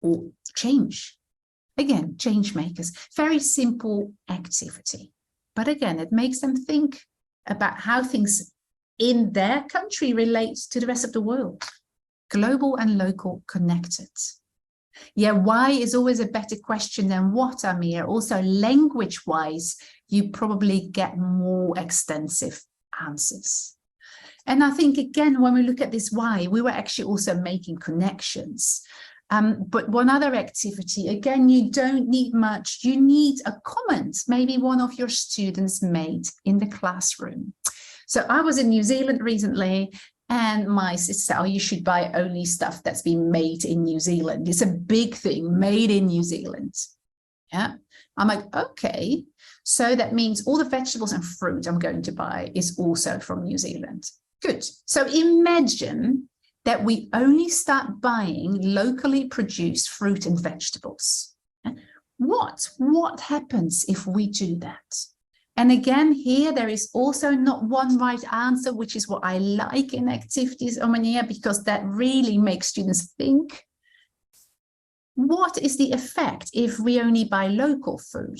[SPEAKER 2] or change? Again, change makers, very simple activity. But again, it makes them think about how things in their country relate to the rest of the world. Global and local connected. Yeah, why is always a better question than what, Amir. Also, language-wise, you probably get more extensive answers. And I think, again, when we look at this why, we were actually also making connections. But one other activity, again, you don't need much. You need a comment, maybe one of your students made in the classroom. So I was in New Zealand recently, and my sister said, oh, you should buy only stuff that's been made in New Zealand. It's a big thing, made in New Zealand. Yeah, I'm like, okay. So that means all the vegetables and fruit I'm going to buy is also from New Zealand. Good. So imagine that we only start buying locally produced fruit and vegetables. What happens if we do that? And again, here there is also not one right answer, which is what I like in activities, Omania, because that really makes students think. What is the effect if we only buy local food?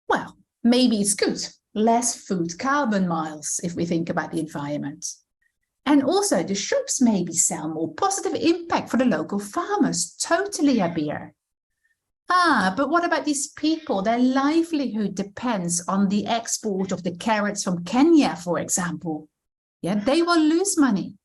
[SPEAKER 2] Well, maybe it's good. Less food carbon miles if we think about the environment. And also the shops maybe sell more, positive impact for the local farmers. Totally, Abir. But what about these people? Their livelihood depends on the export of the carrots from Kenya, for example. Yeah, they will lose money.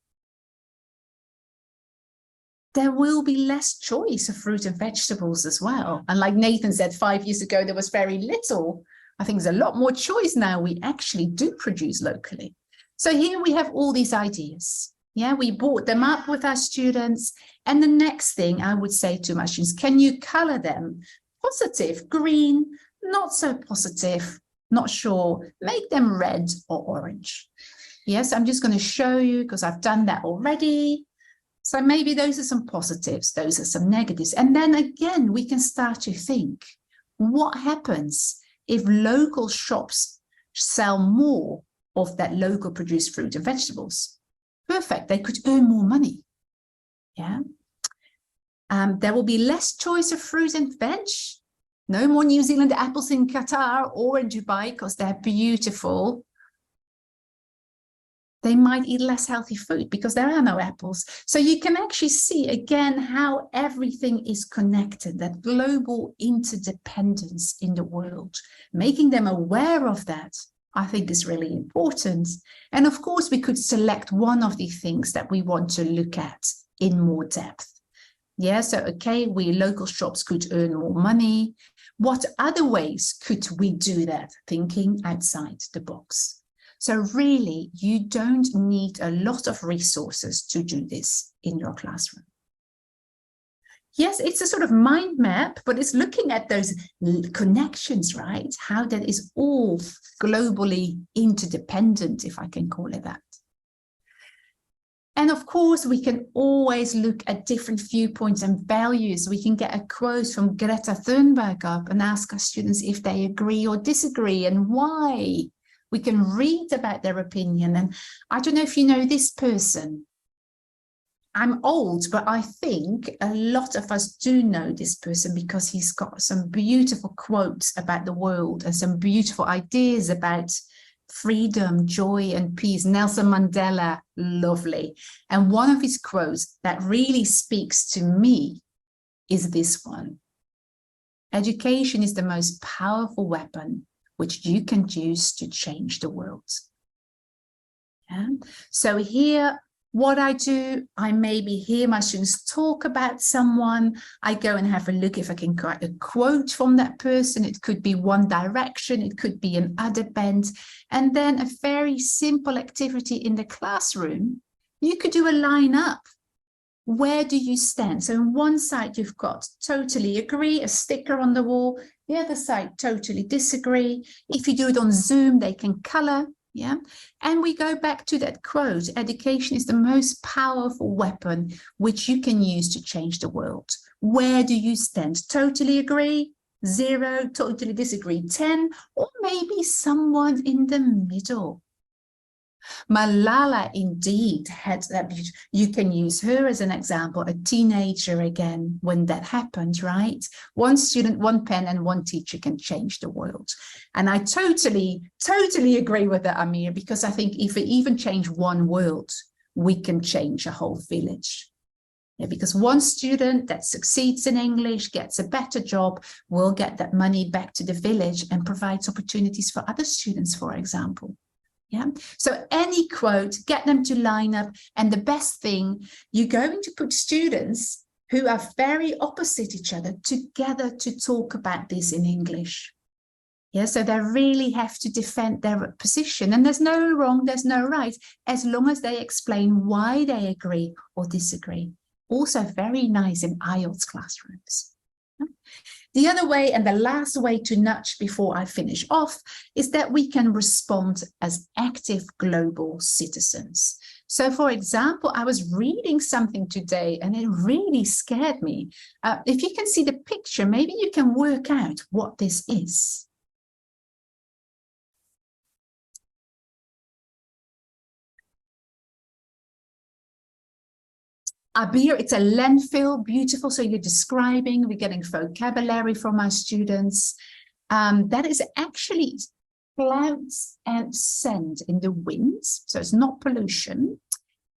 [SPEAKER 2] There will be less choice of fruit and vegetables as well. And like Nathan said, 5 years ago, there was very little. I think there's a lot more choice now. We actually do produce locally. So here we have all these ideas. Yeah, we brought them up with our students. And the next thing I would say to my students, can you color them? Positive, green, not so positive, not sure. Make them red or orange. Yes, I'm just going to show you because I've done that already. So maybe those are some positives, those are some negatives. And then again, we can start to think, what happens if local shops sell more of that local produced fruit and vegetables? Perfect, they could earn more money. Yeah. There will be less choice of fruit and veg. No more New Zealand apples in Qatar or in Dubai because they're beautiful. They might eat less healthy food because there are no apples. So you can actually see again how everything is connected, that global interdependence in the world. Making them aware of that, I think, is really important. And of course, we could select one of the things that we want to look at in more depth. Yeah, so, okay, we local shops could earn more money. What other ways could we do that? Thinking outside the box. So really, you don't need a lot of resources to do this in your classroom. Yes, it's a sort of mind map, but it's looking at those connections, right? How that is all globally interdependent, if I can call it that. And of course, we can always look at different viewpoints and values. We can get a quote from Greta Thunberg up and ask our students if they agree or disagree and why. We can read about their opinion. And I don't know if you know this person. I'm old, but I think a lot of us do know this person because he's got some beautiful quotes about the world and some beautiful ideas about freedom, joy, and peace. Nelson Mandela, lovely. And one of his quotes that really speaks to me is this one. Education is the most powerful weapon which you can use to change the world. Yeah? So here What I do, I maybe hear my students talk about someone. I go and have a look if I can get a quote from that person. It could be One Direction, it could be an other band. And then a very simple activity in the classroom. You could do a line up. Where do you stand? So on one side, you've got totally agree, a sticker on the wall. The other side, totally disagree. If you do it on Zoom, they can color. Yeah. And we go back to that quote, education is the most powerful weapon which you can use to change the world. Where do you stand? Totally agree, 0, totally disagree, 10, or maybe someone in the middle. Malala indeed had that. You can use her as an example, a teenager again, when that happened, right? One student, one pen, and one teacher can change the world. And I totally agree with that, Amir, because I think if we even change one world, we can change a whole village. Yeah, because one student that succeeds in English, gets a better job, will get that money back to the village and provides opportunities for other students, for example. Yeah. So any quote, get them to line up. And the best thing, you're going to put students who are very opposite each other together to talk about this in English. Yeah, so they really have to defend their position. And there's no wrong, there's no right, as long as they explain why they agree or disagree. Also very nice in IELTS classrooms. The other way, and the last way to nudge before I finish off, is that we can respond as active global citizens. So, for example, I was reading something today and it really scared me. If you can see the picture, maybe you can work out what this is. Abir, it's a landfill, beautiful. So you're describing, we're getting vocabulary from our students. That is actually clouds and sand in the winds. So it's not pollution.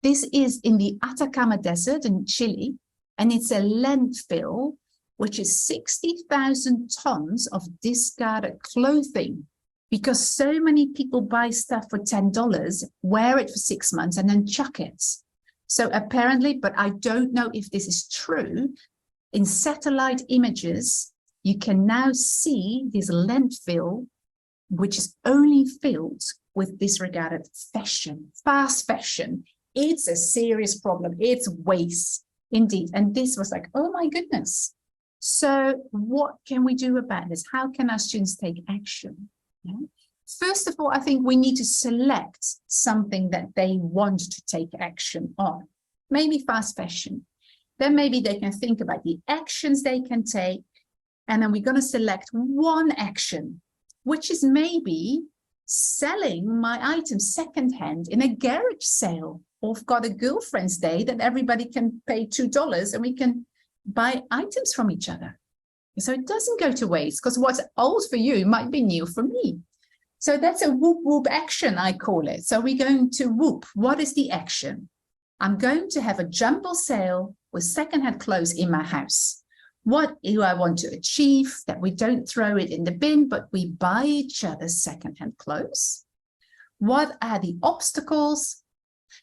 [SPEAKER 2] This is in the Atacama Desert in Chile. And it's a landfill, which is 60,000 tons of discarded clothing. Because so many people buy stuff for $10, wear it for 6 months and then chuck it. So apparently, but I don't know if this is true, in satellite images, you can now see this landfill, which is only filled with disregarded fashion, fast fashion. It's a serious problem. It's waste, indeed. And this was like, oh my goodness. So what can we do about this? How can our students take action? Yeah. First of all, I think we need to select something that they want to take action on, maybe fast fashion. Then maybe they can think about the actions they can take. And then we're going to select one action, which is maybe selling my items secondhand in a garage sale. Or I've got a girlfriend's day that everybody can pay $2 and we can buy items from each other. So it doesn't go to waste, because what's old for you might be new for me. So that's a whoop whoop action, I call it. So we're going to whoop. What is the action? I'm going to have a jumble sale with secondhand clothes in my house. What do I want to achieve? That we don't throw it in the bin, but we buy each other secondhand clothes. What are the obstacles?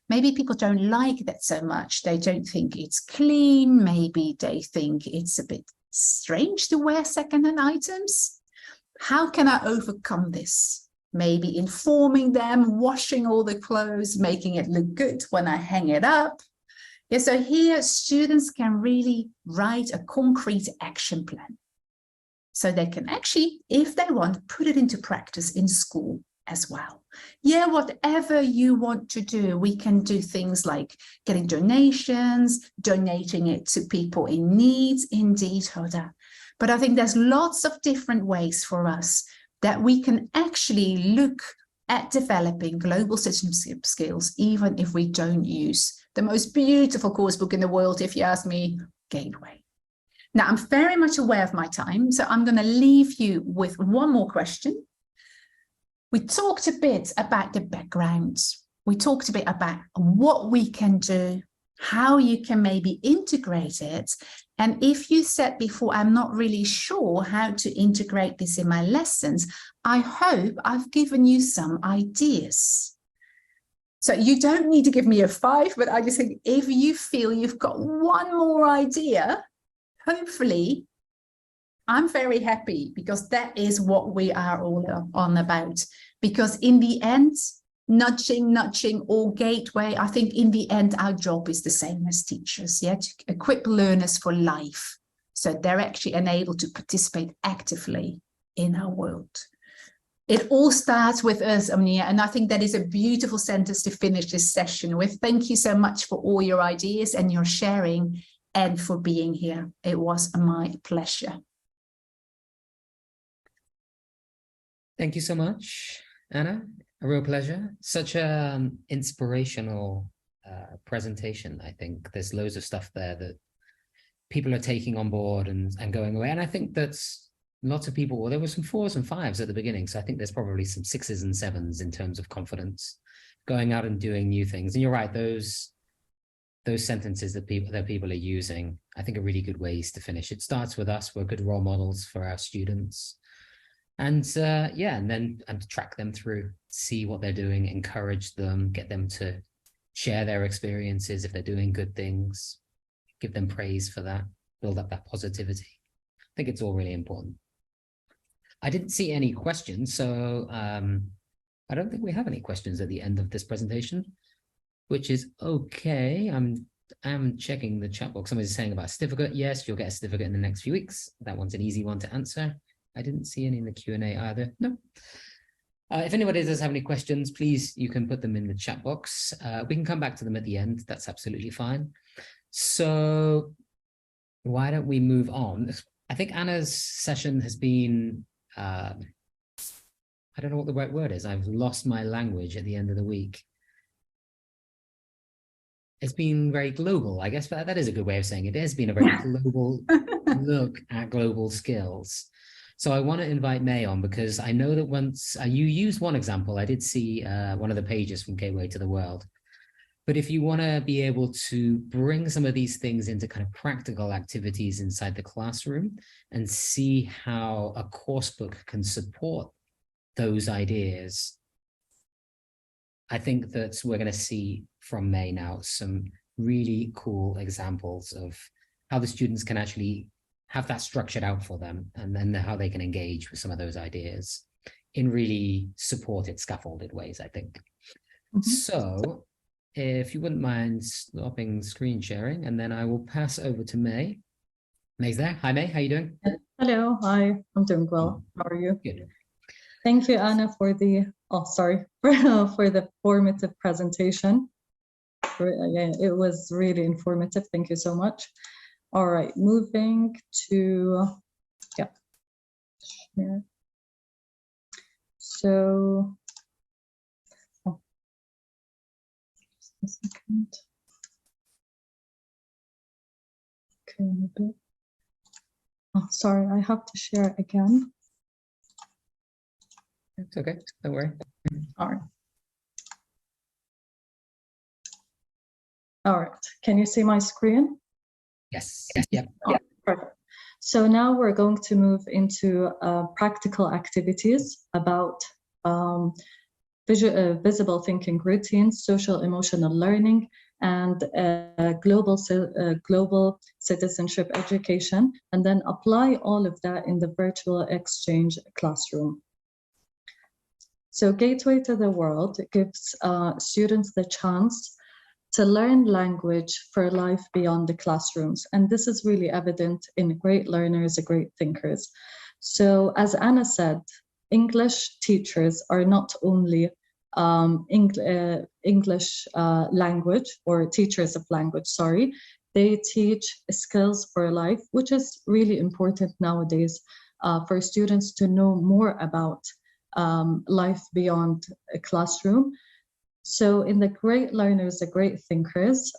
[SPEAKER 2] Maybe people don't like that so much. They don't think it's clean. Maybe they think it's a bit strange to wear secondhand items. How can I overcome this? Maybe informing them, washing all the clothes, making it look good when I hang it up. Yeah, so here students can really write a concrete action plan. So they can actually, if they want, put it into practice in school as well. Yeah, whatever you want to do, we can do things like getting donations, donating it to people in need, indeed, Hoda. But I think there's lots of different ways for us that we can actually look at developing global citizenship skills, even if we don't use the most beautiful course book in the world, if you ask me, Gateway. Now, I'm very much aware of my time, so I'm going to leave you with one more question. We talked a bit about the background. We talked a bit about what we can do, how you can maybe integrate it. And if you said before, I'm not really sure how to integrate this in my lessons, I hope I've given you some ideas. So you don't need to give me a 5, but I just think if you feel you've got one more idea, hopefully I'm very happy, because that is what we are all on about. Because in the end, nudging or gateway, I think in the end, our job is the same as teachers, yeah, to equip learners for life. So they're actually enabled to participate actively in our world. It all starts with us, Omnia, and I think that is a beautiful sentence to finish this session with. Thank you so much for all your ideas and your sharing, and for being here. It was my pleasure.
[SPEAKER 1] Thank you so much, Anna. A real pleasure. Such an inspirational presentation. I think there's loads of stuff there that people are taking on board and going away. And I think that's lots of people, well, there were some 4s and 5s at the beginning. So I think there's probably some 6s and 7s in terms of confidence, going out and doing new things. And you're right, those sentences that people are using, I think are really good ways to finish. It starts with us. We're good role models for our students. And yeah, and then track them through, see what they're doing, encourage them, get them to share their experiences if they're doing good things, give them praise for that, build up that positivity. I think it's all really important. I didn't see any questions, so I don't think we have any questions at the end of this presentation, which is okay. I'm checking the chat box. Somebody's saying about a certificate. Yes, you'll get a certificate in the next few weeks. That one's an easy one to answer. I didn't see any in the Q&A either. No. If anybody does have any questions, please, you can put them in the chat box. We can come back to them at the end. That's absolutely fine. So why don't we move on? I think Anna's session has been, I don't know what the right word is. I've lost my language at the end of the week. It's been very global, I guess, but that is a good way of saying it. It has been a very global look at global skills. So I want to invite May on, because I know that once you used one example, I did see one of the pages from Gateway to the World. But if you want to be able to bring some of these things into kind of practical activities inside the classroom and see how a course book can support those ideas, I think that we're going to see from May now some really cool examples of how the students can actually have that structured out for them, and then how they can engage with some of those ideas in really supported, scaffolded ways, I think. So if you wouldn't mind stopping screen sharing, and then I will pass over to May. May's there. Hi, May. How are you doing?
[SPEAKER 3] Hello. Hi. I'm doing well. How are you?
[SPEAKER 1] Good.
[SPEAKER 3] Thank you, Anna, for the for the formative presentation. Yeah, it was really informative. Thank you so much. All right, moving to yeah. So just a second. Okay, a bit. Oh, sorry, I have to share again.
[SPEAKER 1] It's okay. Don't worry.
[SPEAKER 3] All right. All right. Can you see my screen?
[SPEAKER 1] Yes. Yep.
[SPEAKER 3] Oh, perfect. So now we're going to move into practical activities about visible thinking routines, social emotional learning, and global citizenship education, and then apply all of that in the virtual exchange classroom. So Gateway to the World gives students the chance to learn language for life beyond the classrooms. And this is really evident in great learners, great thinkers. So as Anna said, English teachers are not only English language, or teachers of language, sorry. They teach skills for life, which is really important nowadays for students to know more about life beyond a classroom. So in the great learners, the great thinkers,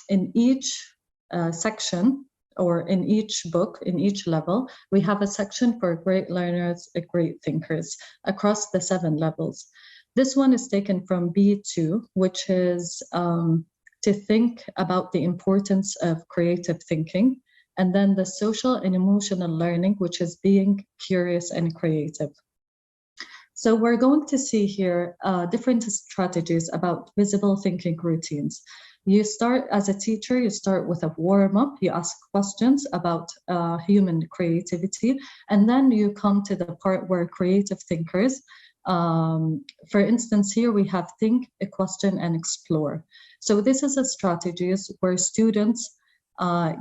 [SPEAKER 3] in each section, or in each book, in each level, we have a section for great learners, great thinkers across the 7 levels. This one is taken from B2, which is to think about the importance of creative thinking, and then the social and emotional learning, which is being curious and creative. So we're going to see here different strategies about visible thinking routines. You start as a teacher, you start with a warm-up, you ask questions about human creativity, and then you come to the part where creative thinkers, for instance, here we have think, question, and explore. So this is a strategies where students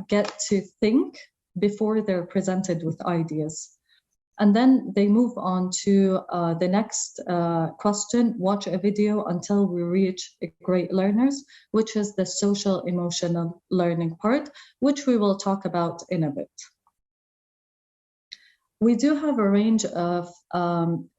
[SPEAKER 3] get to think before they're presented with ideas. And then they move on to the next question, watch a video until we reach great learners, which is the social emotional learning part, which we will talk about in a bit. We do have a range of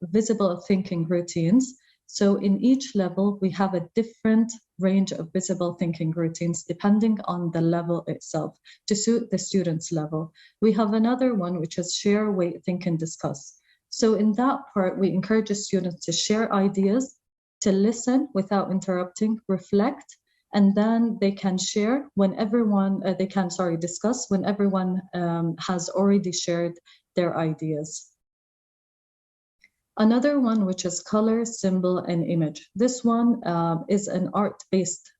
[SPEAKER 3] visible thinking routines. So in each level, we have a different range of visible thinking routines depending on the level itself to suit the student's level. We have another one, which is share, wait, think, and discuss. So in that part, we encourage the students to share ideas, to listen without interrupting, reflect, and then they can share when everyone, discuss when everyone has already shared their ideas. Another one, which is color, symbol, and image. This one is an art-based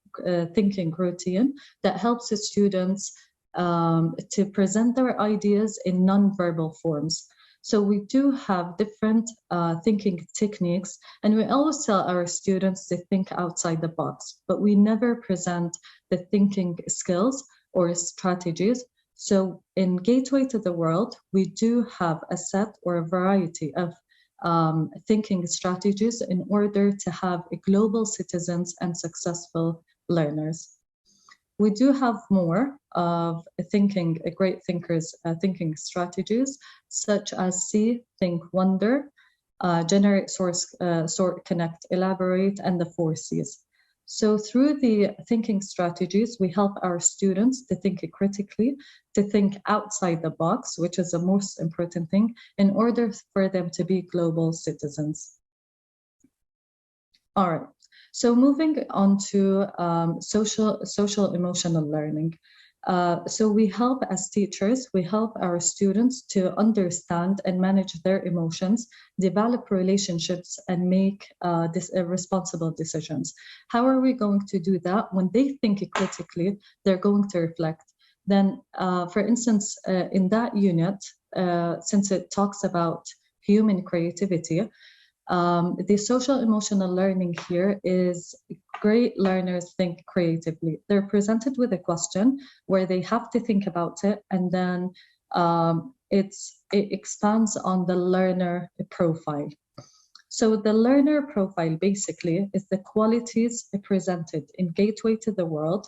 [SPEAKER 3] thinking routine that helps the students to present their ideas in non-verbal forms. So we do have different thinking techniques, and we always tell our students to think outside the box, but we never present the thinking skills or strategies. So in Gateway to the World, we do have a set or a variety of thinking strategies in order to have global citizens and successful learners. We do have more of great thinkers thinking strategies, such as see, think, wonder, generate, source, sort, connect, elaborate, and the 4 Cs. So through the thinking strategies, we help our students to think critically, to think outside the box, which is the most important thing, in order for them to be global citizens. All right, so moving on to social emotional learning. So we help as teachers, we help our students to understand and manage their emotions, develop relationships, and make responsible decisions. How are we going to do that? When they think critically, they're going to reflect. Then, for instance, in that unit, since it talks about human creativity, the social emotional learning here is great learners think creatively. They're presented with a question where they have to think about it, and then it expands on the learner profile. So the learner profile basically is the qualities presented in Gateway to the World,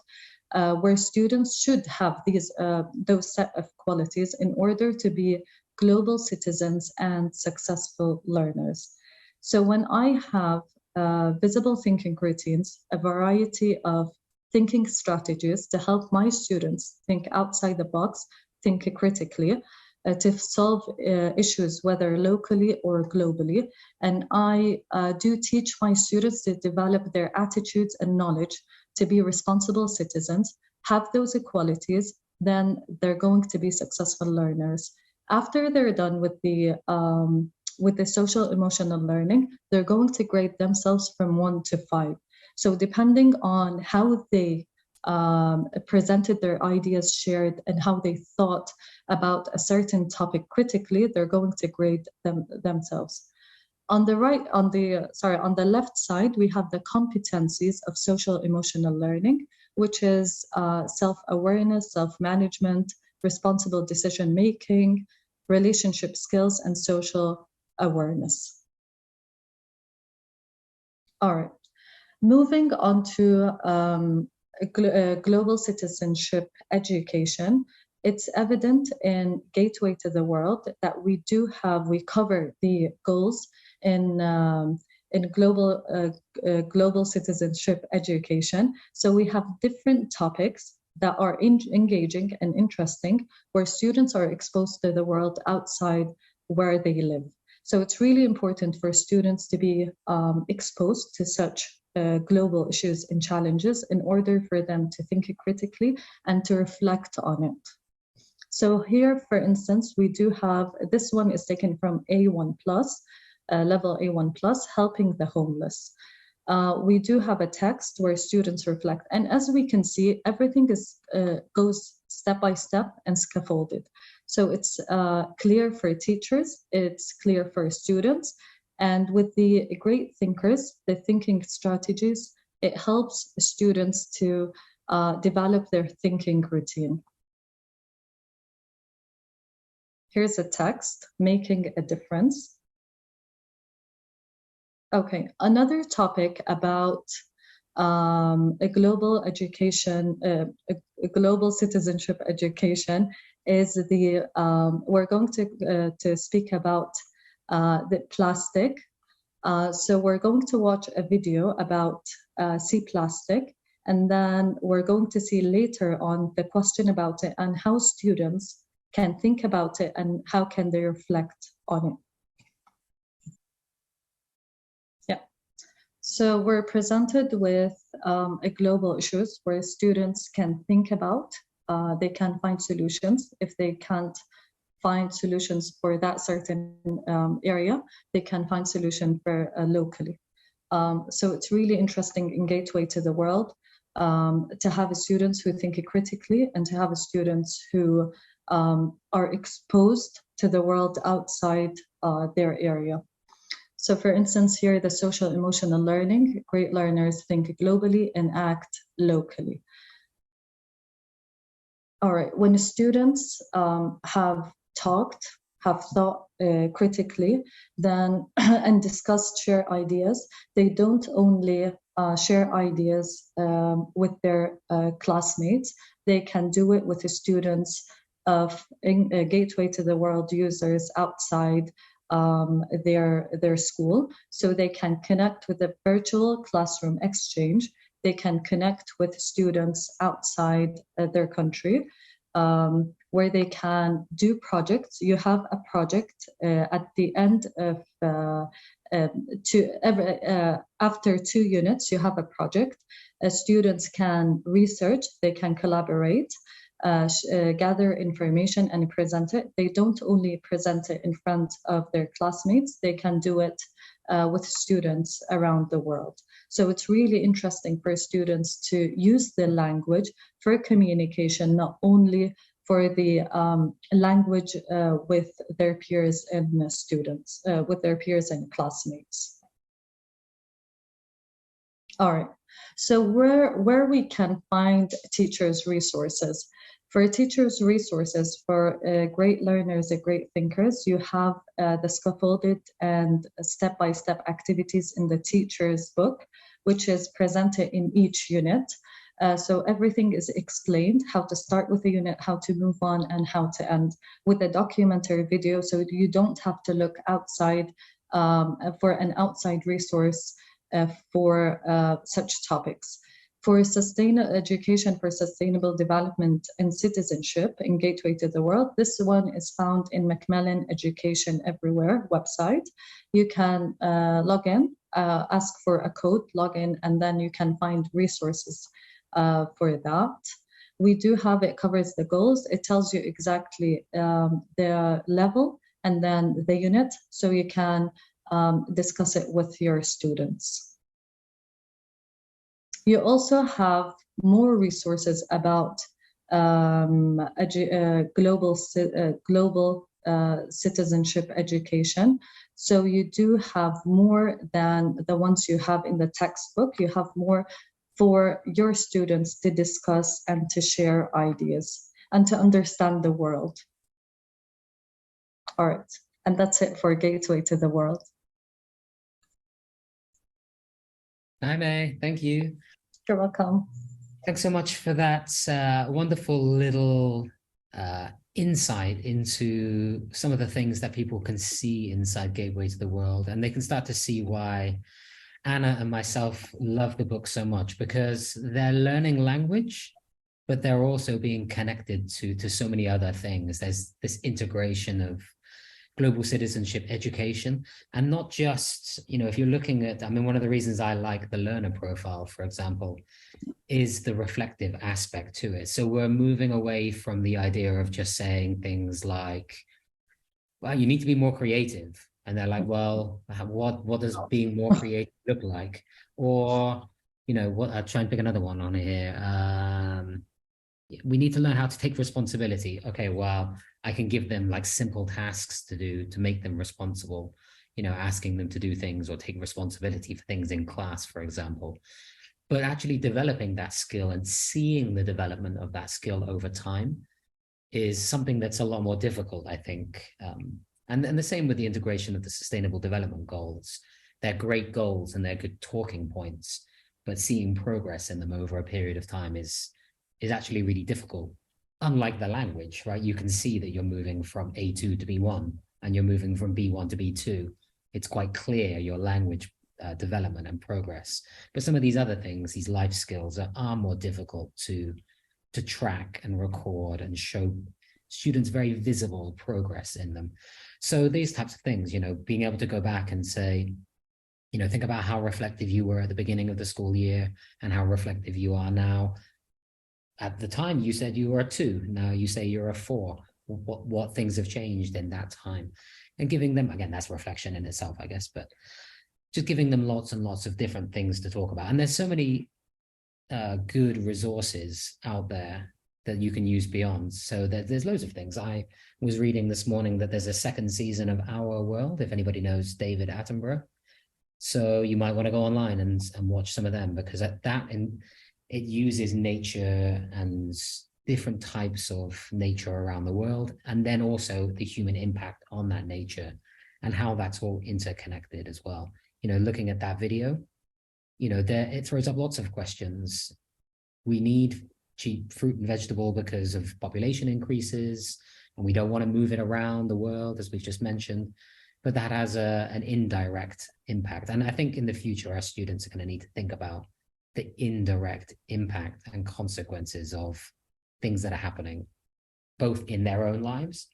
[SPEAKER 3] where students should have those set of qualities in order to be global citizens and successful learners. So when I have visible thinking routines, a variety of thinking strategies to help my students think outside the box, think critically, to solve issues, whether locally or globally. And I do teach my students to develop their attitudes and knowledge to be responsible citizens, have those qualities, then they're going to be successful learners. After they're done with the social emotional learning, they're going to grade themselves from 1 to 5. So depending on how they presented their ideas, shared, and how they thought about a certain topic critically, they're going to grade themselves. On the left side, we have the competencies of social emotional learning, which is self-awareness, self-management, responsible decision-making, relationship skills, and social awareness. All right, moving on to global citizenship education. It's evident in Gateway to the World that we cover the goals in global citizenship education. So we have different topics that are engaging and interesting, where students are exposed to the world outside where they live. So it's really important for students to be exposed to such global issues and challenges in order for them to think critically and to reflect on it. So here, for instance, we do have, this one is taken from A1+, level A1 plus, helping the homeless. We do have a text where students reflect, and as we can see, everything goes step by step and scaffolded. So it's clear for teachers, it's clear for students, and with the great thinkers, the thinking strategies, it helps students to develop their thinking routine. Here's a text, making a difference. Okay, another topic about a global education, a global citizenship education is the, we're going to speak about the plastic. So we're going to watch a video about sea plastic, and then we're going to see later on the question about it and how students can think about it and how can they reflect on it. So we're presented with a global issues where students can think about, they can find solutions. If they can't find solutions for that certain area, they can find solution for locally. So it's really interesting in Gateway to the World to have students who think critically and to have students who are exposed to the world outside their area. So for instance, here, the social emotional learning, great learners think globally and act locally. All right, when students have thought critically, then and discussed, share ideas, they don't only share ideas with their classmates, they can do it with the students of Gateway to the World users outside their school, so they can connect with the virtual classroom exchange. They can connect with students outside their country, where they can do projects. You have a project at the end of after 2 units, you have a project. Students can research, they can collaborate, gather information and present it. They don't only present it in front of their classmates, they can do it with students around the world. So it's really interesting for students to use the language for communication, not only for the language with their peers and students, with their peers and classmates. All right, so where we can find teachers' resources. For teachers' resources, for great learners and great thinkers, you have the scaffolded and step-by-step activities in the teacher's book, which is presented in each unit. So everything is explained, how to start with the unit, how to move on, and how to end, with a documentary video, so you don't have to look outside for an outside resource for such topics. For sustainable education, for sustainable development and citizenship in Gateway to the World, this one is found in Macmillan Education Everywhere website. You can log in, ask for a code, log in, and then you can find resources for that. We do have, it covers the goals. It tells you exactly the level and then the unit, so you can discuss it with your students. You also have more resources about global citizenship education. So you do have more than the ones you have in the textbook. You have more for your students to discuss and to share ideas and to understand the world. All right, and that's it for Gateway to the World.
[SPEAKER 1] Hi, May. Thank you.
[SPEAKER 3] You're welcome.
[SPEAKER 1] Thanks so much for that wonderful little insight into some of the things that people can see inside Gateway to the World, and they can start to see why Anna and myself love the book so much, because they're learning language, but they're also being connected to so many other things. There's this integration of global citizenship education, and not just, you know, if you're looking at, I mean, one of the reasons I like the learner profile, for example, is the reflective aspect to it. So we're moving away from the idea of just saying things like, well, you need to be more creative. And they're like, well, what does being more creative look like? Or, what, I'll try and pick another one on here. We need to learn how to take responsibility. Okay, well, I can give them like simple tasks to do to make them responsible, asking them to do things or take responsibility for things in class, for example. But actually developing that skill and seeing the development of that skill over time is something that's a lot more difficult, I think. And the same with the integration of the Sustainable Development Goals. They're great goals and they're good talking points, but seeing progress in them over a period of time is actually really difficult. Unlike the language, right? You can see that you're moving from A2 to B1 and you're moving from B1 to B2. It's quite clear your language development and progress. But some of these other things, these life skills, are more difficult to track and record and show students very visible progress in them. So these types of things, being able to go back and say, think about how reflective you were at the beginning of the school year and how reflective you are now. At the time, you said you were a 2. Now you say you're a 4. What things have changed in that time? And giving them, again, that's reflection in itself, I guess, but just giving them lots and lots of different things to talk about. And there's so many good resources out there that you can use beyond. So there's loads of things. I was reading this morning that there's a 2nd season of Our World, if anybody knows David Attenborough. So you might want to go online and watch some of them, because it uses nature and different types of nature around the world, and then also the human impact on that nature and how that's all interconnected as well. Looking at that video, it throws up lots of questions. We need cheap fruit and vegetable because of population increases, and we don't want to move it around the world, as we've just mentioned, but that has an indirect impact. And I think in the future, our students are going to need to think about the indirect impact and consequences of things that are happening, both in their own lives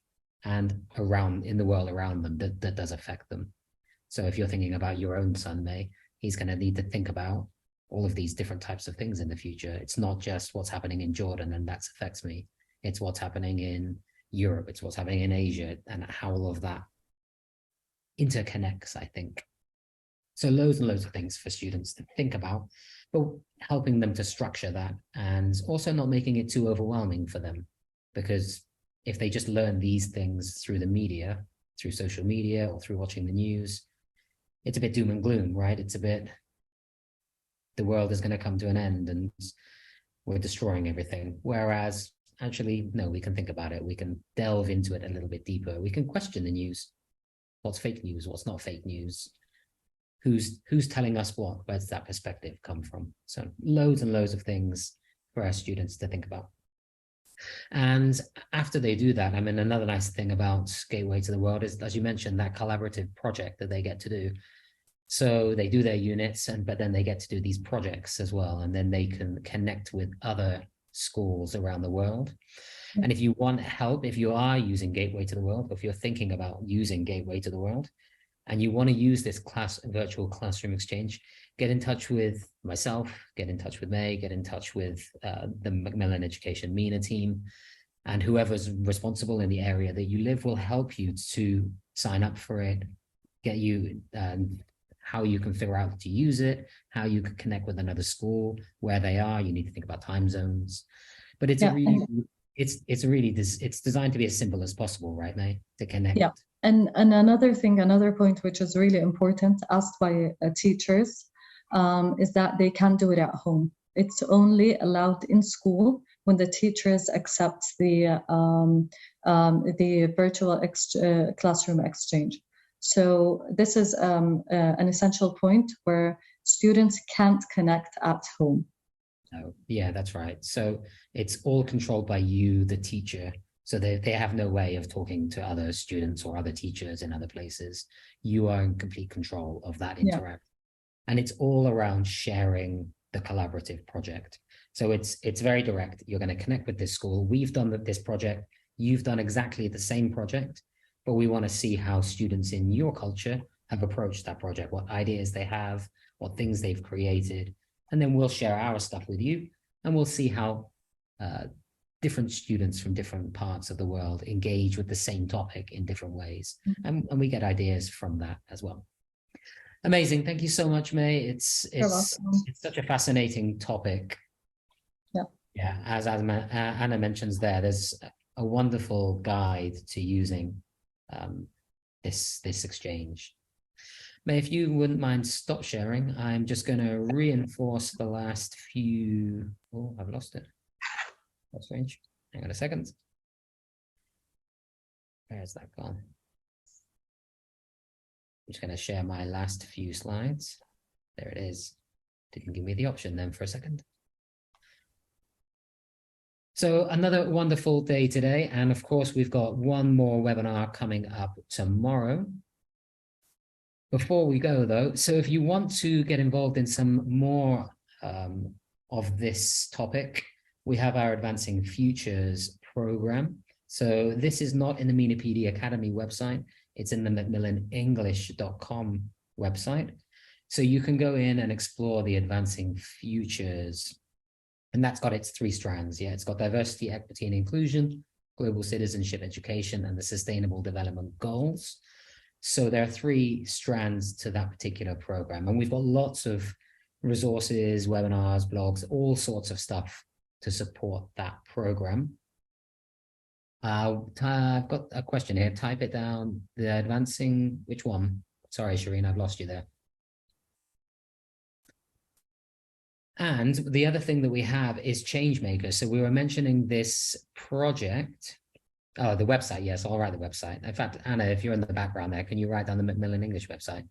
[SPEAKER 1] and around in the world around them that does affect them. So if you're thinking about your own son, May, he's going to need to think about all of these different types of things in the future. It's not just what's happening in Jordan and that affects me. It's what's happening in Europe. It's what's happening in Asia and how all of that interconnects, I think. So loads and loads of things for students to think about, but helping them to structure that and also not making it too overwhelming for them. Because if they just learn these things through the media, through social media or through watching the news, it's a bit doom and gloom, right? It's a bit, the world is going to come to an end and we're destroying everything. Whereas actually, no, we can think about it. We can delve into it a little bit deeper. We can question the news. What's fake news? What's not fake news? Who's telling us what? Where does that perspective come from? So loads and loads of things for our students to think about. And after they do that, I mean, another nice thing about Gateway to the World is, as you mentioned, that collaborative project that they get to do. So they do their units, but then they get to do these projects as well. And then they can connect with other schools around the world. And if you want help, if you are using Gateway to the World, or if you're thinking about using Gateway to the World, and you want to use this virtual classroom exchange, get in touch with myself, get in touch with May, get in touch with the Macmillan Education MENA team, and whoever's responsible in the area that you live will help you to sign up for it, get you how you can figure out to use it, how you can connect with another school, where they are. You need to think about time zones, but it's it's designed to be as simple as possible, right, May, to connect.
[SPEAKER 3] Yeah. And another point which is really important, asked by teachers, is that they can do it at home. It's only allowed in school when the teachers accept the virtual classroom exchange. So this is an essential point where students can't connect at home.
[SPEAKER 1] Oh, yeah, that's right. So it's all controlled by you, the teacher. So they have no way of talking to other students or other teachers in other places. You are in complete control of that interaction. Yeah. And it's all around sharing the collaborative project. So it's very direct. You're going to connect with this school. We've done this project. You've done exactly the same project, but we want to see how students in your culture have approached that project, what ideas they have, what things they've created. And then we'll share our stuff with you and we'll see how different students from different parts of the world engage with the same topic in different ways. And we get ideas from that as well. Amazing. Thank you so much, May. It's such a fascinating topic. Yeah, as Anna mentions there's a wonderful guide to using this exchange. May, if you wouldn't mind stop sharing, I'm just going to reinforce the last few. Oh, I've lost it. That's strange. Hang on a second. Where's that gone? I'm just going to share my last few slides. There it is. Didn't give me the option then for a second. So another wonderful day today. And of course, we've got one more webinar coming up tomorrow. Before we go though, so if you want to get involved in some more of this topic, we have our Advancing Futures program. So this is not in the MENA PD Academy website. It's in the macmillanenglish.com website. So you can go in and explore the Advancing Futures. And that's got its 3 strands. Yeah, it's got diversity, equity, and inclusion, global citizenship education, and the sustainable development goals. So there are 3 strands to that particular program. And we've got lots of resources, webinars, blogs, all sorts of stuff to support that program. I've got a question here. Type it down. The advancing, which one? Sorry, Shireen, I've lost you there. And the other thing that we have is Changemakers. So we were mentioning this project. Oh, the website. Yes, I'll write the website. In fact, Anna, if you're in the background there, can you write down the Macmillan English website?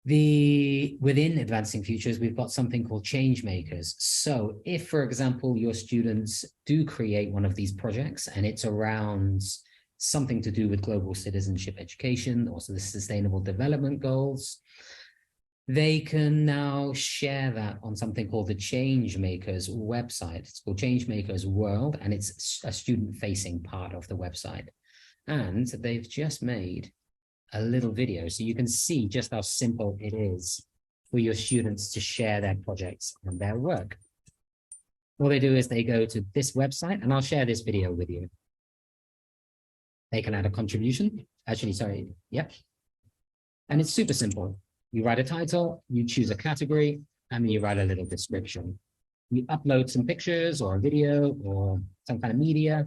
[SPEAKER 1] Within Advancing Futures, we've got something called Changemakers. So if, for example, your students do create one of these projects and it's around something to do with global citizenship education, also the sustainable development goals, they can now share that on something called the Changemakers website. It's called Changemakers World, and it's a student-facing part of the website. And they've just made a little video, so you can see just how simple it is for your students to share their projects and their work. All they do is they go to this website, and I'll share this video with you. They can add a contribution. Actually, sorry, yep. And it's super simple. You write a title, you choose a category, and then you write a little description. You upload some pictures or a video or some kind of media.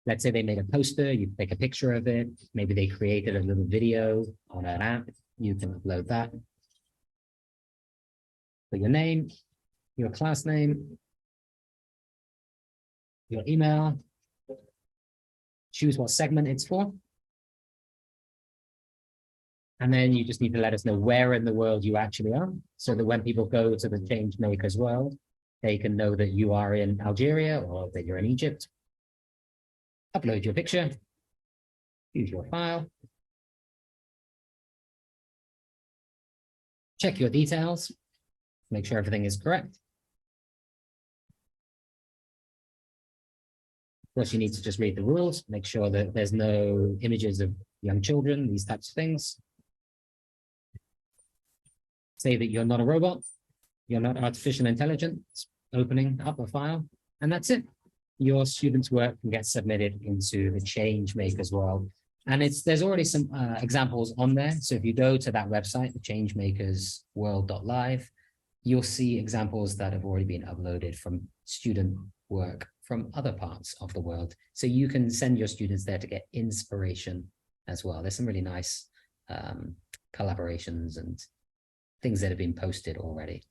[SPEAKER 1] Let's say they made a poster, you take a picture of it. Maybe they created a little video on an app. You can upload that. Put your name, your class name, your email, choose what segment it's for. And then you just need to let us know where in the world you actually are, so that when people go to the Changemakers World, they can know that you are in Algeria or that you're in Egypt. Upload your picture, use your file, check your details, make sure everything is correct. Of course, you need to just read the rules, make sure that there's no images of young children, these types of things. Say that you're not a robot, you're not artificial intelligence, opening up a file, and that's it. Your students' work can get submitted into the Changemakers World. And there's already some examples on there. So if you go to that website, the changemakersworld.live, you'll see examples that have already been uploaded from student work from other parts of the world. So you can send your students there to get inspiration as well. There's some really nice collaborations and things that have been posted already.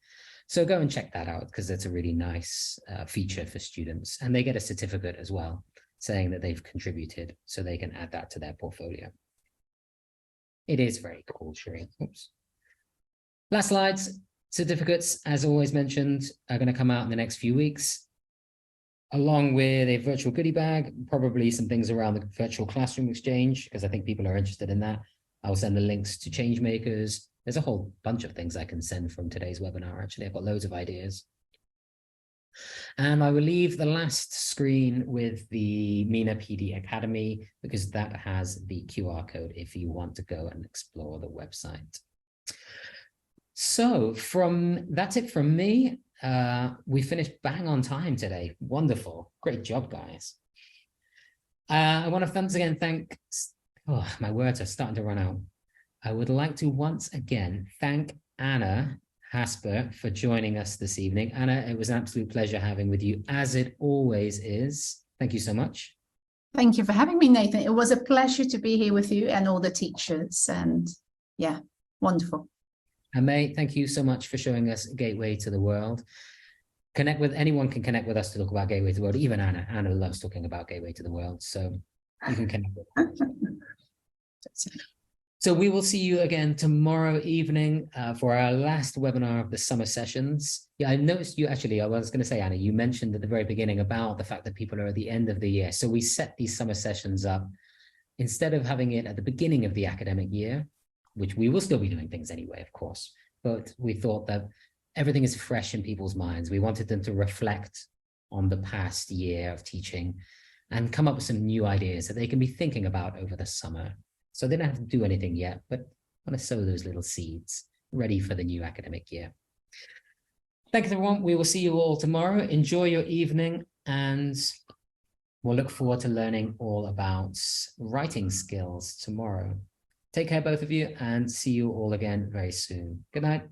[SPEAKER 1] So go and check that out, because it's a really nice feature for students. And they get a certificate as well, saying that they've contributed, so they can add that to their portfolio. It is very cool, Shireen. Oops. Last slides. Certificates, as always mentioned, are going to come out in the next few weeks, along with a virtual goodie bag, probably some things around the virtual classroom exchange, because I think people are interested in that. I'll send the links to Changemakers. There's a whole bunch of things I can send from today's webinar. Actually, I've got loads of ideas. And I will leave the last screen with the MENA PD Academy, because that has the QR code if you want to go and explore the website. So that's it from me. we finished bang on time today. Wonderful. Great job, guys. I want to once again thank, oh, my words are starting to run out. I would like to once again thank Anna Hasper for joining us this evening. Anna, it was an absolute pleasure having with you, as it always is. Thank you so much.
[SPEAKER 2] Thank you for having me, Nathan. It was a pleasure to be here with you and all the teachers. And yeah, wonderful.
[SPEAKER 1] And May, thank you so much for showing us Gateway to the World. Anyone can connect with us to talk about Gateway to the World. Even Anna. Anna loves talking about Gateway to the World. So you can connect with us. So we will see you again tomorrow evening for our last webinar of the summer sessions. Yeah, I noticed you actually, I was going to say, Anna, you mentioned at the very beginning about the fact that people are at the end of the year. So we set these summer sessions up instead of having it at the beginning of the academic year, which we will still be doing things anyway, of course. But we thought that everything is fresh in people's minds. We wanted them to reflect on the past year of teaching and come up with some new ideas that they can be thinking about over the summer. So they don't have to do anything yet, but I want to sow those little seeds ready for the new academic year. Thanks, everyone. We will see you all tomorrow. Enjoy your evening, and we'll look forward to learning all about writing skills tomorrow. Take care, both of you, and see you all again very soon. Good night.